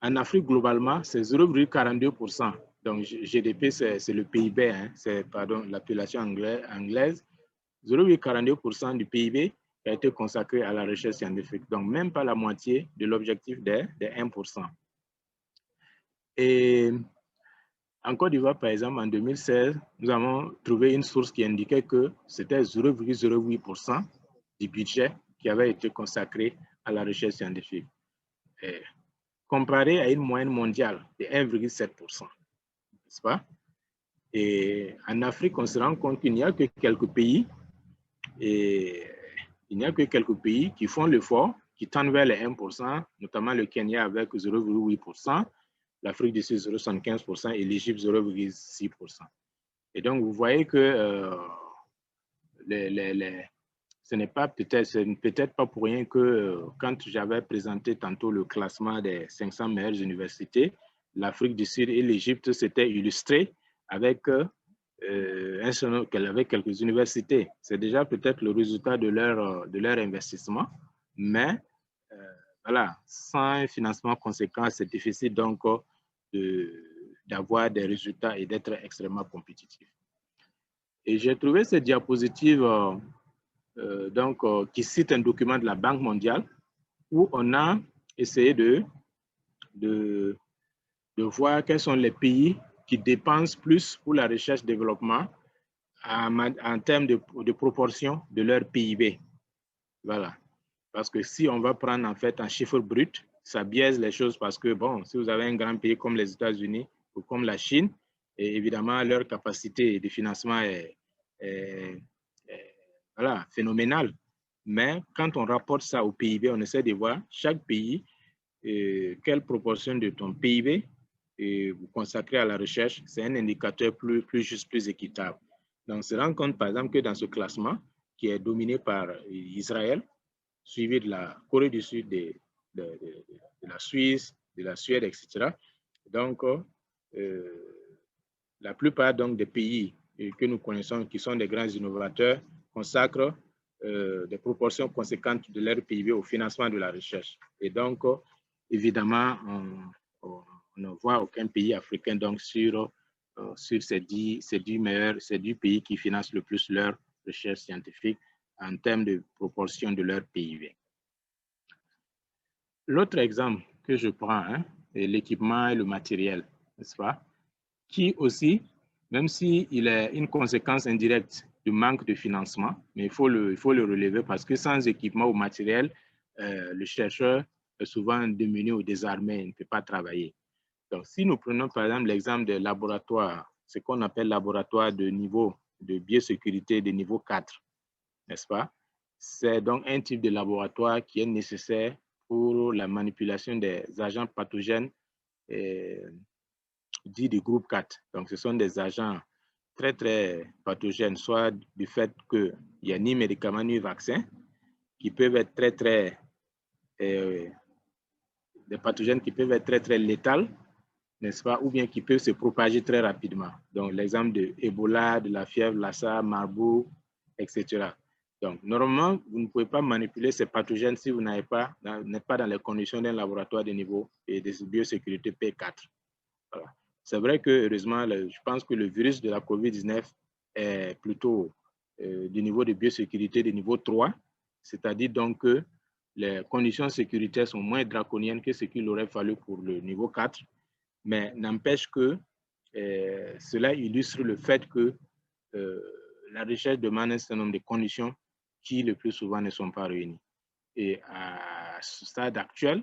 Afrique globalement, c'est 0,42%. Donc GDP, c'est le PIB, hein, c'est l'appellation anglaise. 0,42% du PIB qui a été consacré à la recherche scientifique. Donc, même pas la moitié de l'objectif des 1%. Et en Côte d'Ivoire, par exemple, en 2016, nous avons trouvé une source qui indiquait que c'était 0,08% du budget qui avait été consacré à la recherche scientifique, comparé à une moyenne mondiale de 1,7%, n'est-ce pas? Et en Afrique, on se rend compte qu'il n'y a que quelques pays, qui font l'effort, qui tendent vers les 1%, notamment le Kenya avec 0,8%, l'Afrique du Sud 0,75% et l'Égypte 0,6%. Et donc, vous voyez que ce n'est peut-être pas pour rien que quand j'avais présenté tantôt le classement des 500 meilleures universités, l'Afrique du Sud et l'Égypte s'étaient illustrés avec quelques universités. C'est déjà peut-être le résultat de leur investissement, mais voilà, sans un financement conséquent, c'est difficile donc d'avoir des résultats et d'être extrêmement compétitif. Et j'ai trouvé cette diapositive qui cite un document de la Banque mondiale où on a essayé de voir quels sont les pays qui dépensent plus pour la recherche-développement en termes de proportion de leur PIB. Voilà. Parce que si on va prendre en fait un chiffre brut, ça biaise les choses parce que, bon, si vous avez un grand pays comme les États-Unis ou comme la Chine, et évidemment, leur capacité de financement est voilà, phénoménale. Mais quand on rapporte ça au PIB, on essaie de voir chaque pays, quelle proportion de ton PIB vous consacrez à la recherche. C'est un indicateur plus juste, plus équitable. Donc, on se rend compte, par exemple, que dans ce classement, qui est dominé par Israël, suivi de la Corée du Sud, de la Suisse, de la Suède, etc. Donc, la plupart donc, des pays que nous connaissons, qui sont des grands innovateurs, consacrent des proportions conséquentes de leur PIB au financement de la recherche. Et donc, évidemment, on ne voit aucun pays africain donc, sur ces 10 pays qui financent le plus leur recherche scientifique en termes de proportion de leur PIB. L'autre exemple que je prends est l'équipement et le matériel, n'est-ce pas? Qui aussi, même s'il est une conséquence indirecte du manque de financement, mais il faut le relever parce que sans équipement ou matériel, le chercheur est souvent démuni ou désarmé, il ne peut pas travailler. Donc, si nous prenons par exemple l'exemple des laboratoires, ce qu'on appelle laboratoire de niveau de biosécurité de niveau 4, n'est-ce pas? C'est donc un type de laboratoire qui est nécessaire pour la manipulation des agents pathogènes dits du groupe 4. Donc, ce sont des agents très, très pathogènes, soit du fait qu'il n'y a ni médicaments ni vaccins, qui peuvent être des pathogènes qui peuvent être très, très létals, n'est-ce pas, ou bien qui peuvent se propager très rapidement. Donc, l'exemple de Ebola, de la fièvre Lassa, Marburg, etc. Donc, normalement, vous ne pouvez pas manipuler ces pathogènes si vous n'êtes pas dans les conditions d'un laboratoire de niveau et de biosécurité P4. Voilà. C'est vrai que, heureusement, je pense que le virus de la COVID-19 est plutôt du niveau de biosécurité de niveau 3, c'est-à-dire donc que les conditions sécuritaires sont moins draconiennes que ce qu'il aurait fallu pour le niveau 4, mais n'empêche que cela illustre le fait que la recherche demande un certain nombre de conditions qui le plus souvent ne sont pas réunies. Et à ce stade actuel,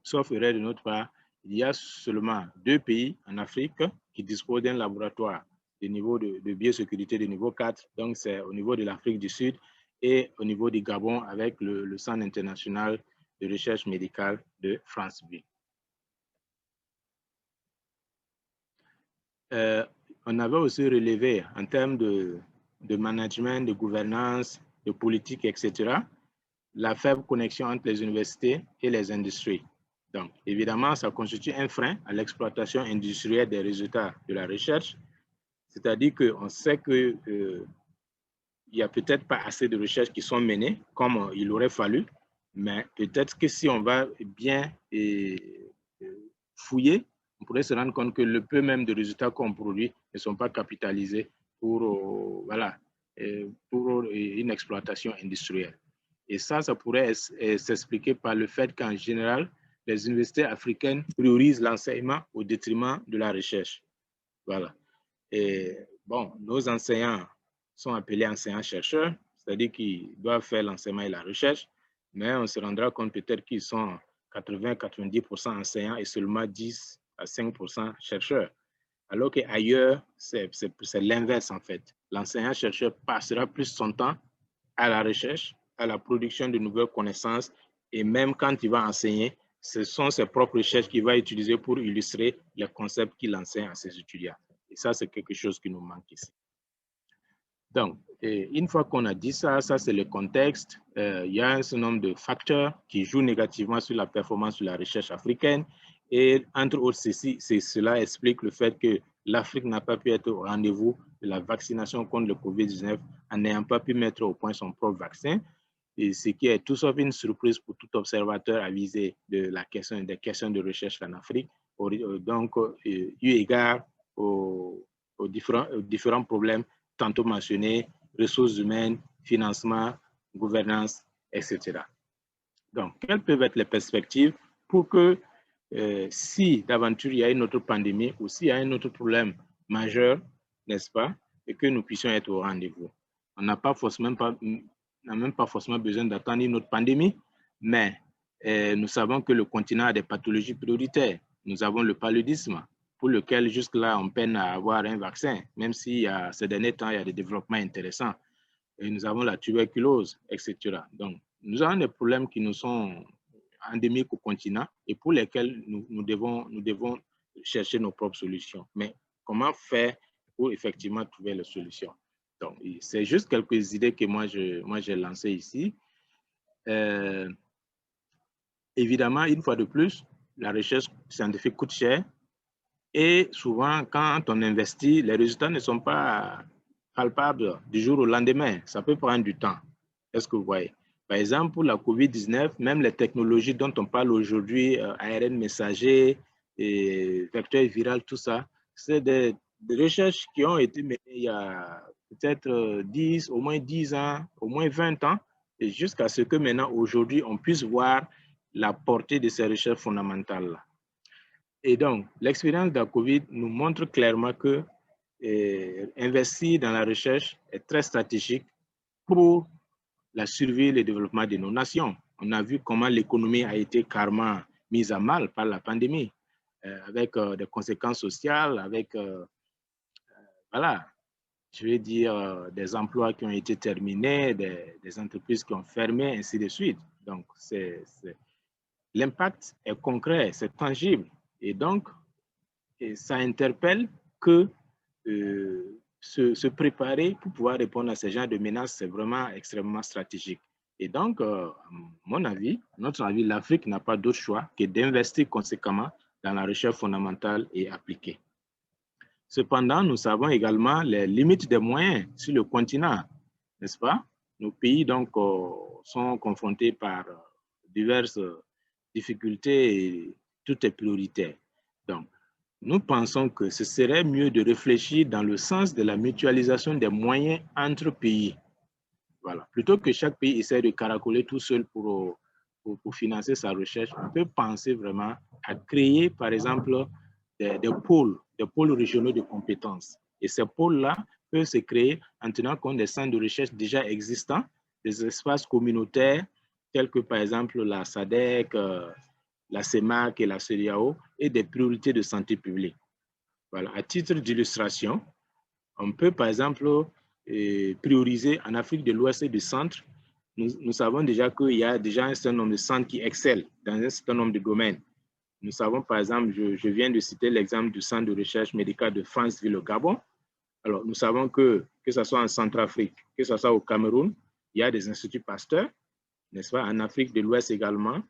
sauf erreur de notre part, il y a seulement 2 pays en Afrique qui disposent d'un laboratoire de niveau de biosécurité de niveau 4. Donc, c'est au niveau de l'Afrique du Sud et au niveau du Gabon avec le Centre international de recherche médicale de Franceville. On avait aussi relevé en termes de management, de gouvernance, de politique, etc., la faible connexion entre les universités et les industries. Donc, évidemment, ça constitue un frein à l'exploitation industrielle des résultats de la recherche, c'est-à-dire qu'on sait qu'il n'y a peut-être pas assez de recherches qui sont menées comme il aurait fallu, mais peut-être que si on va bien fouiller, on pourrait se rendre compte que le peu même de résultats qu'on produit ne sont pas capitalisés pour, voilà, pour une exploitation industrielle. Et ça pourrait s'expliquer par le fait qu'en général, les universités africaines priorisent l'enseignement au détriment de la recherche. Voilà. Et bon, nos enseignants sont appelés enseignants-chercheurs, c'est-à-dire qu'ils doivent faire l'enseignement et la recherche, mais on se rendra compte peut-être qu'ils sont 80-90% enseignants et seulement 10 à 5% chercheurs. Alors qu'ailleurs, c'est l'inverse en fait. L'enseignant-chercheur passera plus son temps à la recherche, à la production de nouvelles connaissances, et même quand il va enseigner, ce sont ses propres recherches qu'il va utiliser pour illustrer les concepts qu'il enseigne à ses étudiants. Et ça, c'est quelque chose qui nous manque ici. Donc, une fois qu'on a dit ça, ça c'est le contexte. Il y a un certain nombre de facteurs qui jouent négativement sur la performance de la recherche africaine. Et entre autres, cela explique le fait que l'Afrique n'a pas pu être au rendez-vous de la vaccination contre le COVID-19 en n'ayant pas pu mettre au point son propre vaccin. Et ce qui est tout sauf une surprise pour tout observateur avisé de la question, des questions de recherche en Afrique. Donc, eu égard aux différents problèmes tantôt mentionnés, ressources humaines, financement, gouvernance, etc. Donc, quelles peuvent être les perspectives pour que si d'aventure il y a une autre pandémie ou s'il y a un autre problème majeur, n'est-ce pas, et que nous puissions être au rendez-vous. On n'a même pas forcément besoin d'attendre une autre pandémie, mais nous savons que le continent a des pathologies prioritaires. Nous avons le paludisme, pour lequel jusque-là, on peine à avoir un vaccin, même si ces derniers temps, il y a des développements intéressants. Et nous avons la tuberculose, etc. Donc, nous avons des problèmes qui nous sont endémiques au continent et pour lesquels nous devons chercher nos propres solutions. Mais comment faire pour effectivement trouver les solutions? Donc, c'est juste quelques idées que moi j'ai lancées ici. Évidemment, une fois de plus, la recherche scientifique coûte cher. Et souvent, quand on investit, les résultats ne sont pas palpables du jour au lendemain. Ça peut prendre du temps. Est-ce que vous voyez? Par exemple, pour la COVID-19, même les technologies dont on parle aujourd'hui, ARN messager, et vecteur viral, tout ça, c'est des recherches qui ont été menées il y a peut-être au moins 10 ans, au moins 20 ans, et jusqu'à ce que maintenant, aujourd'hui, on puisse voir la portée de ces recherches fondamentales-là. Et donc, l'expérience de la COVID nous montre clairement que investir dans la recherche est très stratégique pour la survie et le développement de nos nations. On a vu comment l'économie a été carrément mise à mal par la pandémie, avec des conséquences sociales, avec, voilà, je vais dire, des emplois qui ont été terminés, des entreprises qui ont fermé, ainsi de suite. Donc, l'impact est concret, c'est tangible. Et donc, ça interpelle que se préparer pour pouvoir répondre à ce genre de menaces, c'est vraiment extrêmement stratégique. Et donc, à notre avis, l'Afrique n'a pas d'autre choix que d'investir conséquemment dans la recherche fondamentale et appliquée. Cependant, nous savons également les limites des moyens sur le continent, n'est-ce pas? Nos pays donc sont confrontés par diverses difficultés et tout est prioritaire. Donc, nous pensons que ce serait mieux de réfléchir dans le sens de la mutualisation des moyens entre pays. Voilà. Plutôt que chaque pays essaie de caracoler tout seul pour financer sa recherche, on peut penser vraiment à créer, par exemple, des pôles régionaux de compétences. Et ces pôles-là peuvent se créer en tenant compte des centres de recherche déjà existants, des espaces communautaires, tels que, par exemple, la SADC, la CEMAC et la CEDEAO, et des priorités de santé publique. Voilà. À titre d'illustration, on peut par exemple prioriser en Afrique de l'Ouest et du Centre. Nous savons déjà qu'il y a déjà un certain nombre de centres qui excellent dans un certain nombre de domaines. Nous savons par exemple, je viens de citer l'exemple du centre de recherche médicale de Franceville au Gabon. Alors nous savons que ce soit en Centrafrique, que ce soit au Cameroun, il y a des instituts Pasteur, n'est-ce pas, en Afrique de l'Ouest également.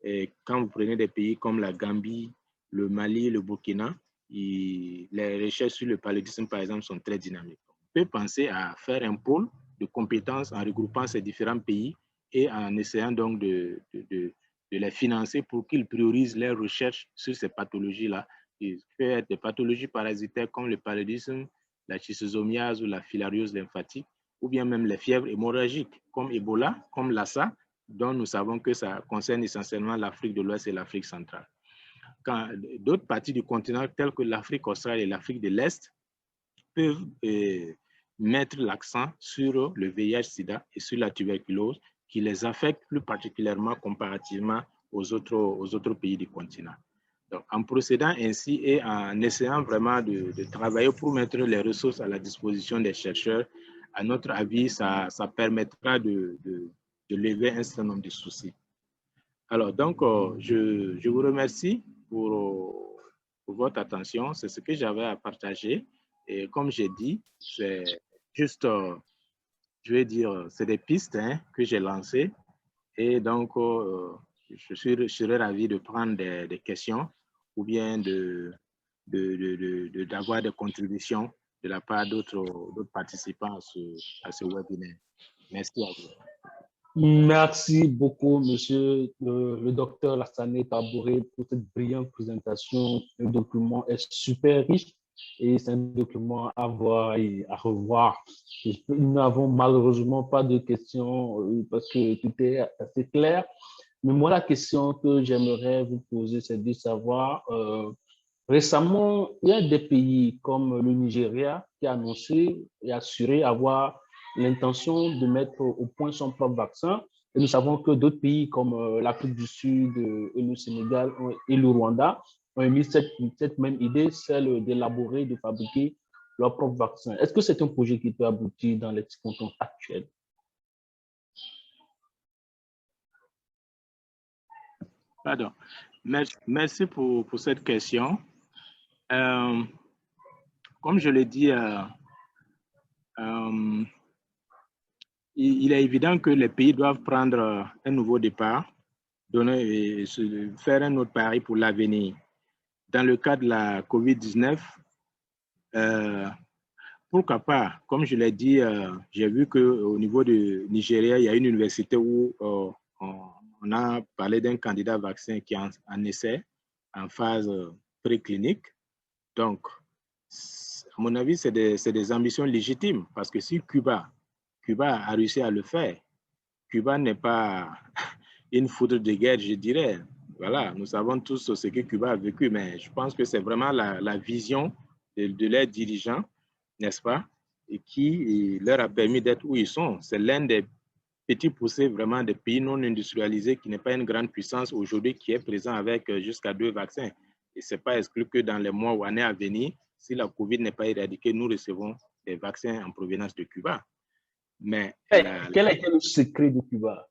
Et quand vous prenez des pays comme la Gambie, le Mali, le Burkina, les recherches sur le paludisme, par exemple, sont très dynamiques. On peut penser à faire un pôle de compétences en regroupant ces différents pays et en essayant donc de les financer pour qu'ils priorisent leurs recherches sur ces pathologies-là. Il peut être des pathologies parasitaires comme le paludisme, la schistosomiase ou la filariose lymphatique, ou bien même les fièvres hémorragiques comme Ebola, comme Lassa, dont nous savons que ça concerne essentiellement l'Afrique de l'Ouest et l'Afrique centrale. Quand d'autres parties du continent, telles que l'Afrique australe et l'Afrique de l'Est, peuvent mettre l'accent sur le VIH-Sida et sur la tuberculose, qui les affectent plus particulièrement comparativement aux autres pays du continent. Donc, en procédant ainsi et en essayant vraiment de travailler pour mettre les ressources à la disposition des chercheurs, à notre avis, ça permettra de lever un certain nombre de soucis. Alors, donc, je vous remercie pour votre attention. C'est ce que j'avais à partager. Et comme j'ai dit, c'est juste, je vais dire, c'est des pistes que j'ai lancées. Et donc, je serais ravi de prendre des questions ou bien d'avoir des contributions de la part d'autres participants à ce webinaire. Merci à vous. Merci beaucoup, monsieur le docteur Lassane Tabouré, pour cette brillante présentation. Le document est super riche et c'est un document à voir et à revoir. Nous n'avons malheureusement pas de questions parce que tout est assez clair. Mais moi, la question que j'aimerais vous poser, c'est de savoir, récemment, il y a des pays comme le Nigeria qui a annoncé et assuré avoir l'intention de mettre au point son propre vaccin. Et nous savons que d'autres pays comme l'Afrique du Sud et le Sénégal et le Rwanda ont émis cette même idée, celle d'élaborer, de fabriquer leur propre vaccin. Est-ce que c'est un projet qui peut aboutir dans les circonstances actuelles? Pardon. Merci pour cette question. Comme je l'ai dit, il est évident que les pays doivent prendre un nouveau départ, faire un autre pari pour l'avenir. Dans le cas de la COVID-19, pourquoi pas? Comme je l'ai dit, j'ai vu qu'au niveau du Nigeria, il y a une université où on a parlé d'un candidat vaccin qui est en essai, en phase préclinique. Donc, à mon avis, c'est des ambitions légitimes parce que si Cuba a réussi à le faire, Cuba n'est pas une foudre de guerre, je dirais. Voilà, nous savons tous ce que Cuba a vécu, mais je pense que c'est vraiment la vision de leurs dirigeants, n'est-ce pas, et qui leur a permis d'être où ils sont. C'est l'un des petits poussés vraiment des pays non industrialisés qui n'est pas une grande puissance aujourd'hui, qui est présent avec jusqu'à 2 vaccins. Et ce n'est pas exclu que dans les mois ou années à venir, si la COVID n'est pas éradiquée, nous recevons des vaccins en provenance de Cuba. Mais quel est le secret de Cuba?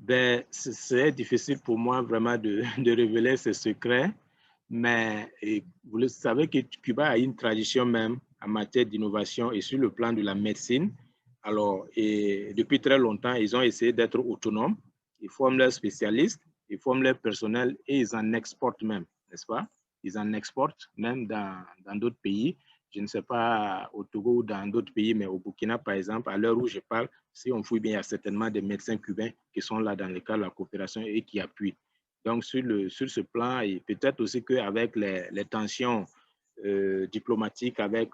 Ben, c'est difficile pour moi vraiment de révéler ces secrets, mais vous le savez que Cuba a une tradition même en matière d'innovation et sur le plan de la médecine. Alors, et depuis très longtemps, ils ont essayé d'être autonomes. Ils forment leurs spécialistes, ils forment leur personnel et ils en exportent même, n'est-ce pas? Ils en exportent même dans d'autres pays. Je ne sais pas au Togo ou dans d'autres pays, mais au Burkina, par exemple, à l'heure où je parle, si on fouille bien, il y a certainement des médecins cubains qui sont là dans le cadre de la coopération et qui appuient. Donc, sur ce plan, et peut-être aussi qu'avec les tensions diplomatiques avec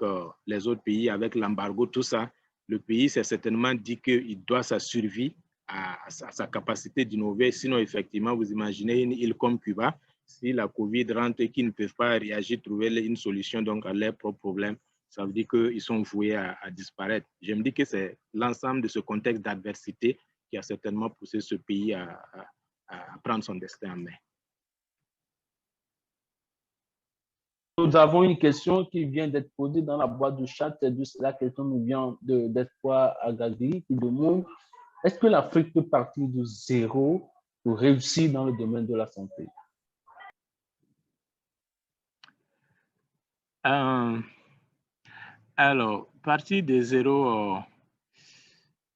les autres pays, avec l'embargo, tout ça, le pays s'est certainement dit qu'il doit sa survie à sa capacité d'innover. Sinon, effectivement, vous imaginez une île comme Cuba, si la COVID rentre et qu'ils ne peuvent pas réagir, trouver une solution donc à leurs propres problèmes, ça veut dire qu'ils sont voués à disparaître. Je me dis que c'est l'ensemble de ce contexte d'adversité qui a certainement poussé ce pays à prendre son destin en main. Nous avons une question qui vient d'être posée dans la boîte de chat. La question nous vient d'Espoir Agaziri qui demande: est-ce que l'Afrique peut partir de zéro pour réussir dans le domaine de la santé? Alors, partir de zéro,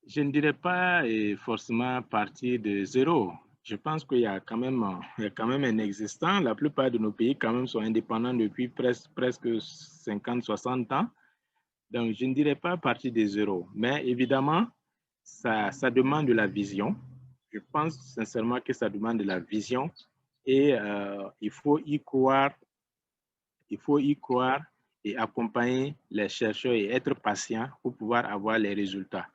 je ne dirais pas forcément partir de zéro. Je pense qu'il y a quand même un existant. La plupart de nos pays quand même sont indépendants depuis presque 50, 60 ans. Donc, je ne dirais pas partir de zéro. Mais évidemment, ça demande de la vision. Je pense sincèrement que ça demande de la vision et il faut y croire. Il faut y croire et accompagner les chercheurs et être patient pour pouvoir avoir les résultats.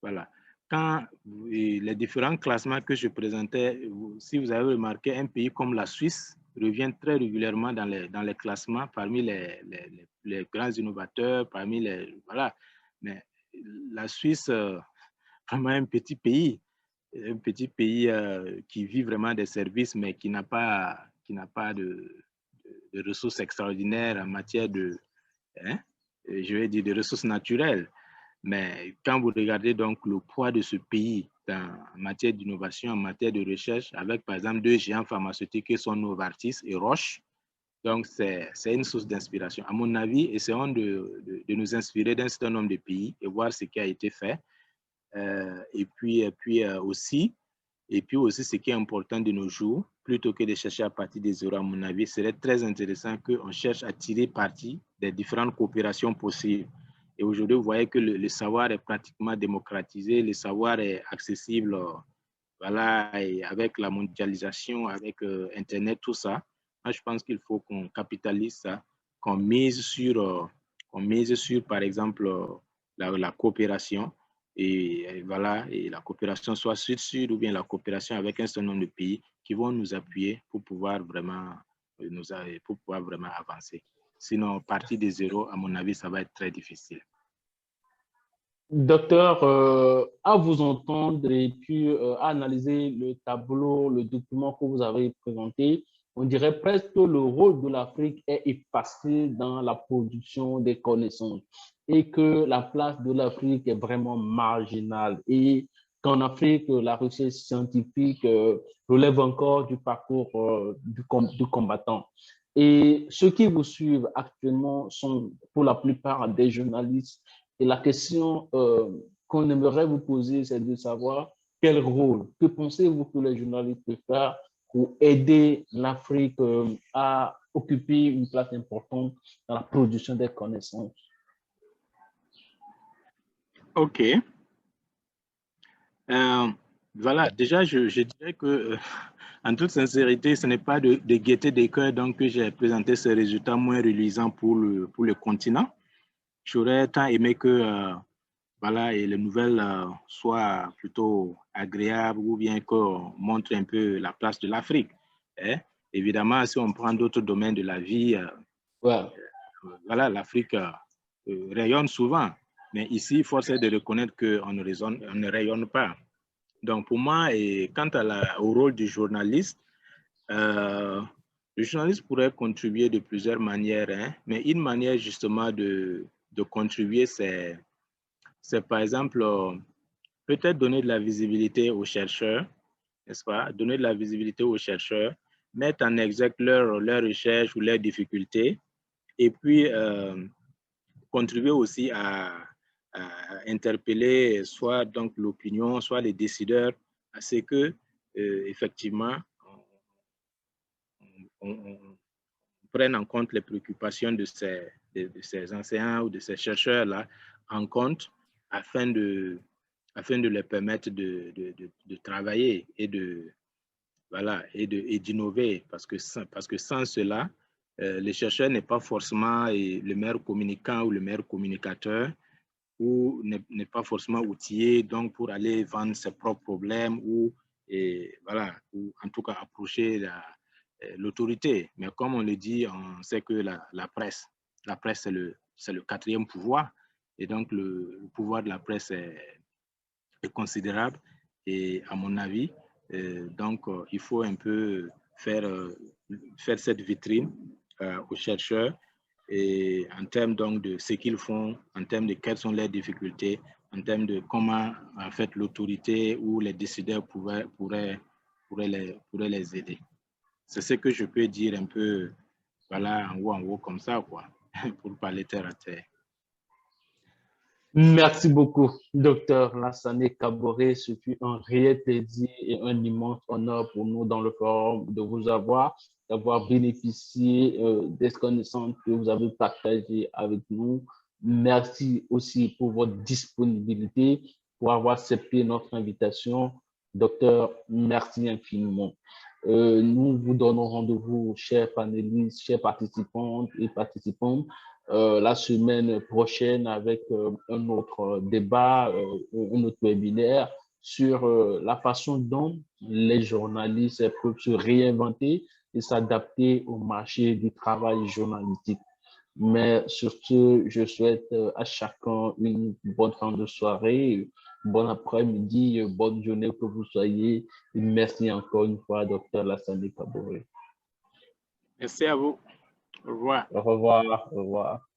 Voilà. Quand les différents classements que je présentais, si vous avez remarqué, un pays comme la Suisse revient très régulièrement dans les classements parmi les grands innovateurs, parmi les... Voilà. Mais la Suisse, vraiment un petit pays qui vit vraiment des services, mais qui n'a pas de ressources extraordinaires en matière de, hein, je vais dire, de ressources naturelles. Mais quand vous regardez donc le poids de ce pays en matière d'innovation, en matière de recherche, avec par exemple deux géants pharmaceutiques qui sont Novartis et Roche, donc c'est une source d'inspiration. À mon avis, essayons de nous inspirer d'un certain nombre de pays et voir ce qui a été fait. Et puis aussi, ce qui est important de nos jours, plutôt que de chercher à partir des zéros, à mon avis, serait très intéressant qu'on cherche à tirer parti des différentes coopérations possibles. Et aujourd'hui, vous voyez que le savoir est pratiquement démocratisé, le savoir est accessible, voilà, et avec la mondialisation, avec Internet, tout ça. Moi, je pense qu'il faut qu'on capitalise ça, qu'on mise sur, par exemple, la coopération. Et voilà, et la coopération soit sud-sud ou bien la coopération avec un certain nombre de pays qui vont nous appuyer pour pouvoir vraiment, avancer. Sinon, partir de zéro, à mon avis, ça va être très difficile. Docteur, à vous entendre et puis à analyser le tableau, le document que vous avez présenté, on dirait presque que le rôle de l'Afrique est effacé dans la production des connaissances et que la place de l'Afrique est vraiment marginale et qu'en Afrique, la recherche scientifique relève encore du parcours du combattant. Et ceux qui vous suivent actuellement sont pour la plupart des journalistes et la question qu'on aimerait vous poser, c'est de savoir quel rôle, que pensez-vous que les journalistes peuvent faire pour aider l'Afrique à occuper une place importante dans la production des connaissances? OK. Voilà, déjà, je dirais que, en toute sincérité, ce n'est pas de gaieté des cœurs donc, que j'ai présenté ces résultats moins reluisants pour le continent. J'aurais tant aimé que voilà, et les nouvelles soient plutôt agréables ou bien qu'on montre un peu la place de l'Afrique. Hein? Évidemment, si on prend d'autres domaines de la vie, Ouais. voilà, l'Afrique rayonne souvent. Mais ici, force est de reconnaître qu'on ne rayonne pas. Donc, pour moi, et quant au rôle du journaliste, le journaliste pourrait contribuer de plusieurs manières, hein, mais une manière justement de contribuer, c'est par exemple peut-être donner de la visibilité aux chercheurs, n'est-ce pas? Donner de la visibilité aux chercheurs, mettre en exergue leurs recherches ou leurs difficultés, et puis contribuer aussi à interpeller soit donc l'opinion, soit les décideurs, à ce que effectivement on prenne en compte les préoccupations de ces enseignants ou de ces chercheurs-là en compte afin de leur permettre de travailler et voilà, et d'innover parce que sans cela, le chercheur n'est pas forcément le meilleur communicant ou le meilleur communicateur ou n'est pas forcément outillé donc pour aller vendre ses propres problèmes ou voilà, ou en tout cas approcher l'autorité. Mais comme on le dit, on sait que la presse c'est le quatrième pouvoir et donc le pouvoir de la presse est considérable et à mon avis, donc il faut un peu faire cette vitrine aux chercheurs et en termes donc de ce qu'ils font, en termes de quelles sont leurs difficultés, en termes de comment en fait l'autorité ou les décideurs pourraient les aider. C'est ce que je peux dire un peu, voilà, en haut comme ça, quoi, pour parler terre à terre. Merci beaucoup, docteur Lassane Kaboré. Ce fut un réel plaisir et un immense honneur pour nous dans le forum de vous avoir, d'avoir bénéficié des connaissances que vous avez partagées avec nous. Merci aussi pour votre disponibilité, pour avoir accepté notre invitation. Docteur, merci infiniment. Nous vous donnons rendez-vous, chers panélistes, chers participantes et participants, la semaine prochaine avec un autre débat, un autre webinaire sur la façon dont les journalistes peuvent se réinventer et s'adapter au marché du travail journalistique. Mais surtout, je souhaite à chacun une bonne fin de soirée, bon après-midi, bonne journée que vous soyez. Et merci encore une fois, Dr. Lassane Kaboré. Merci à vous. Au revoir. Au revoir. Au revoir.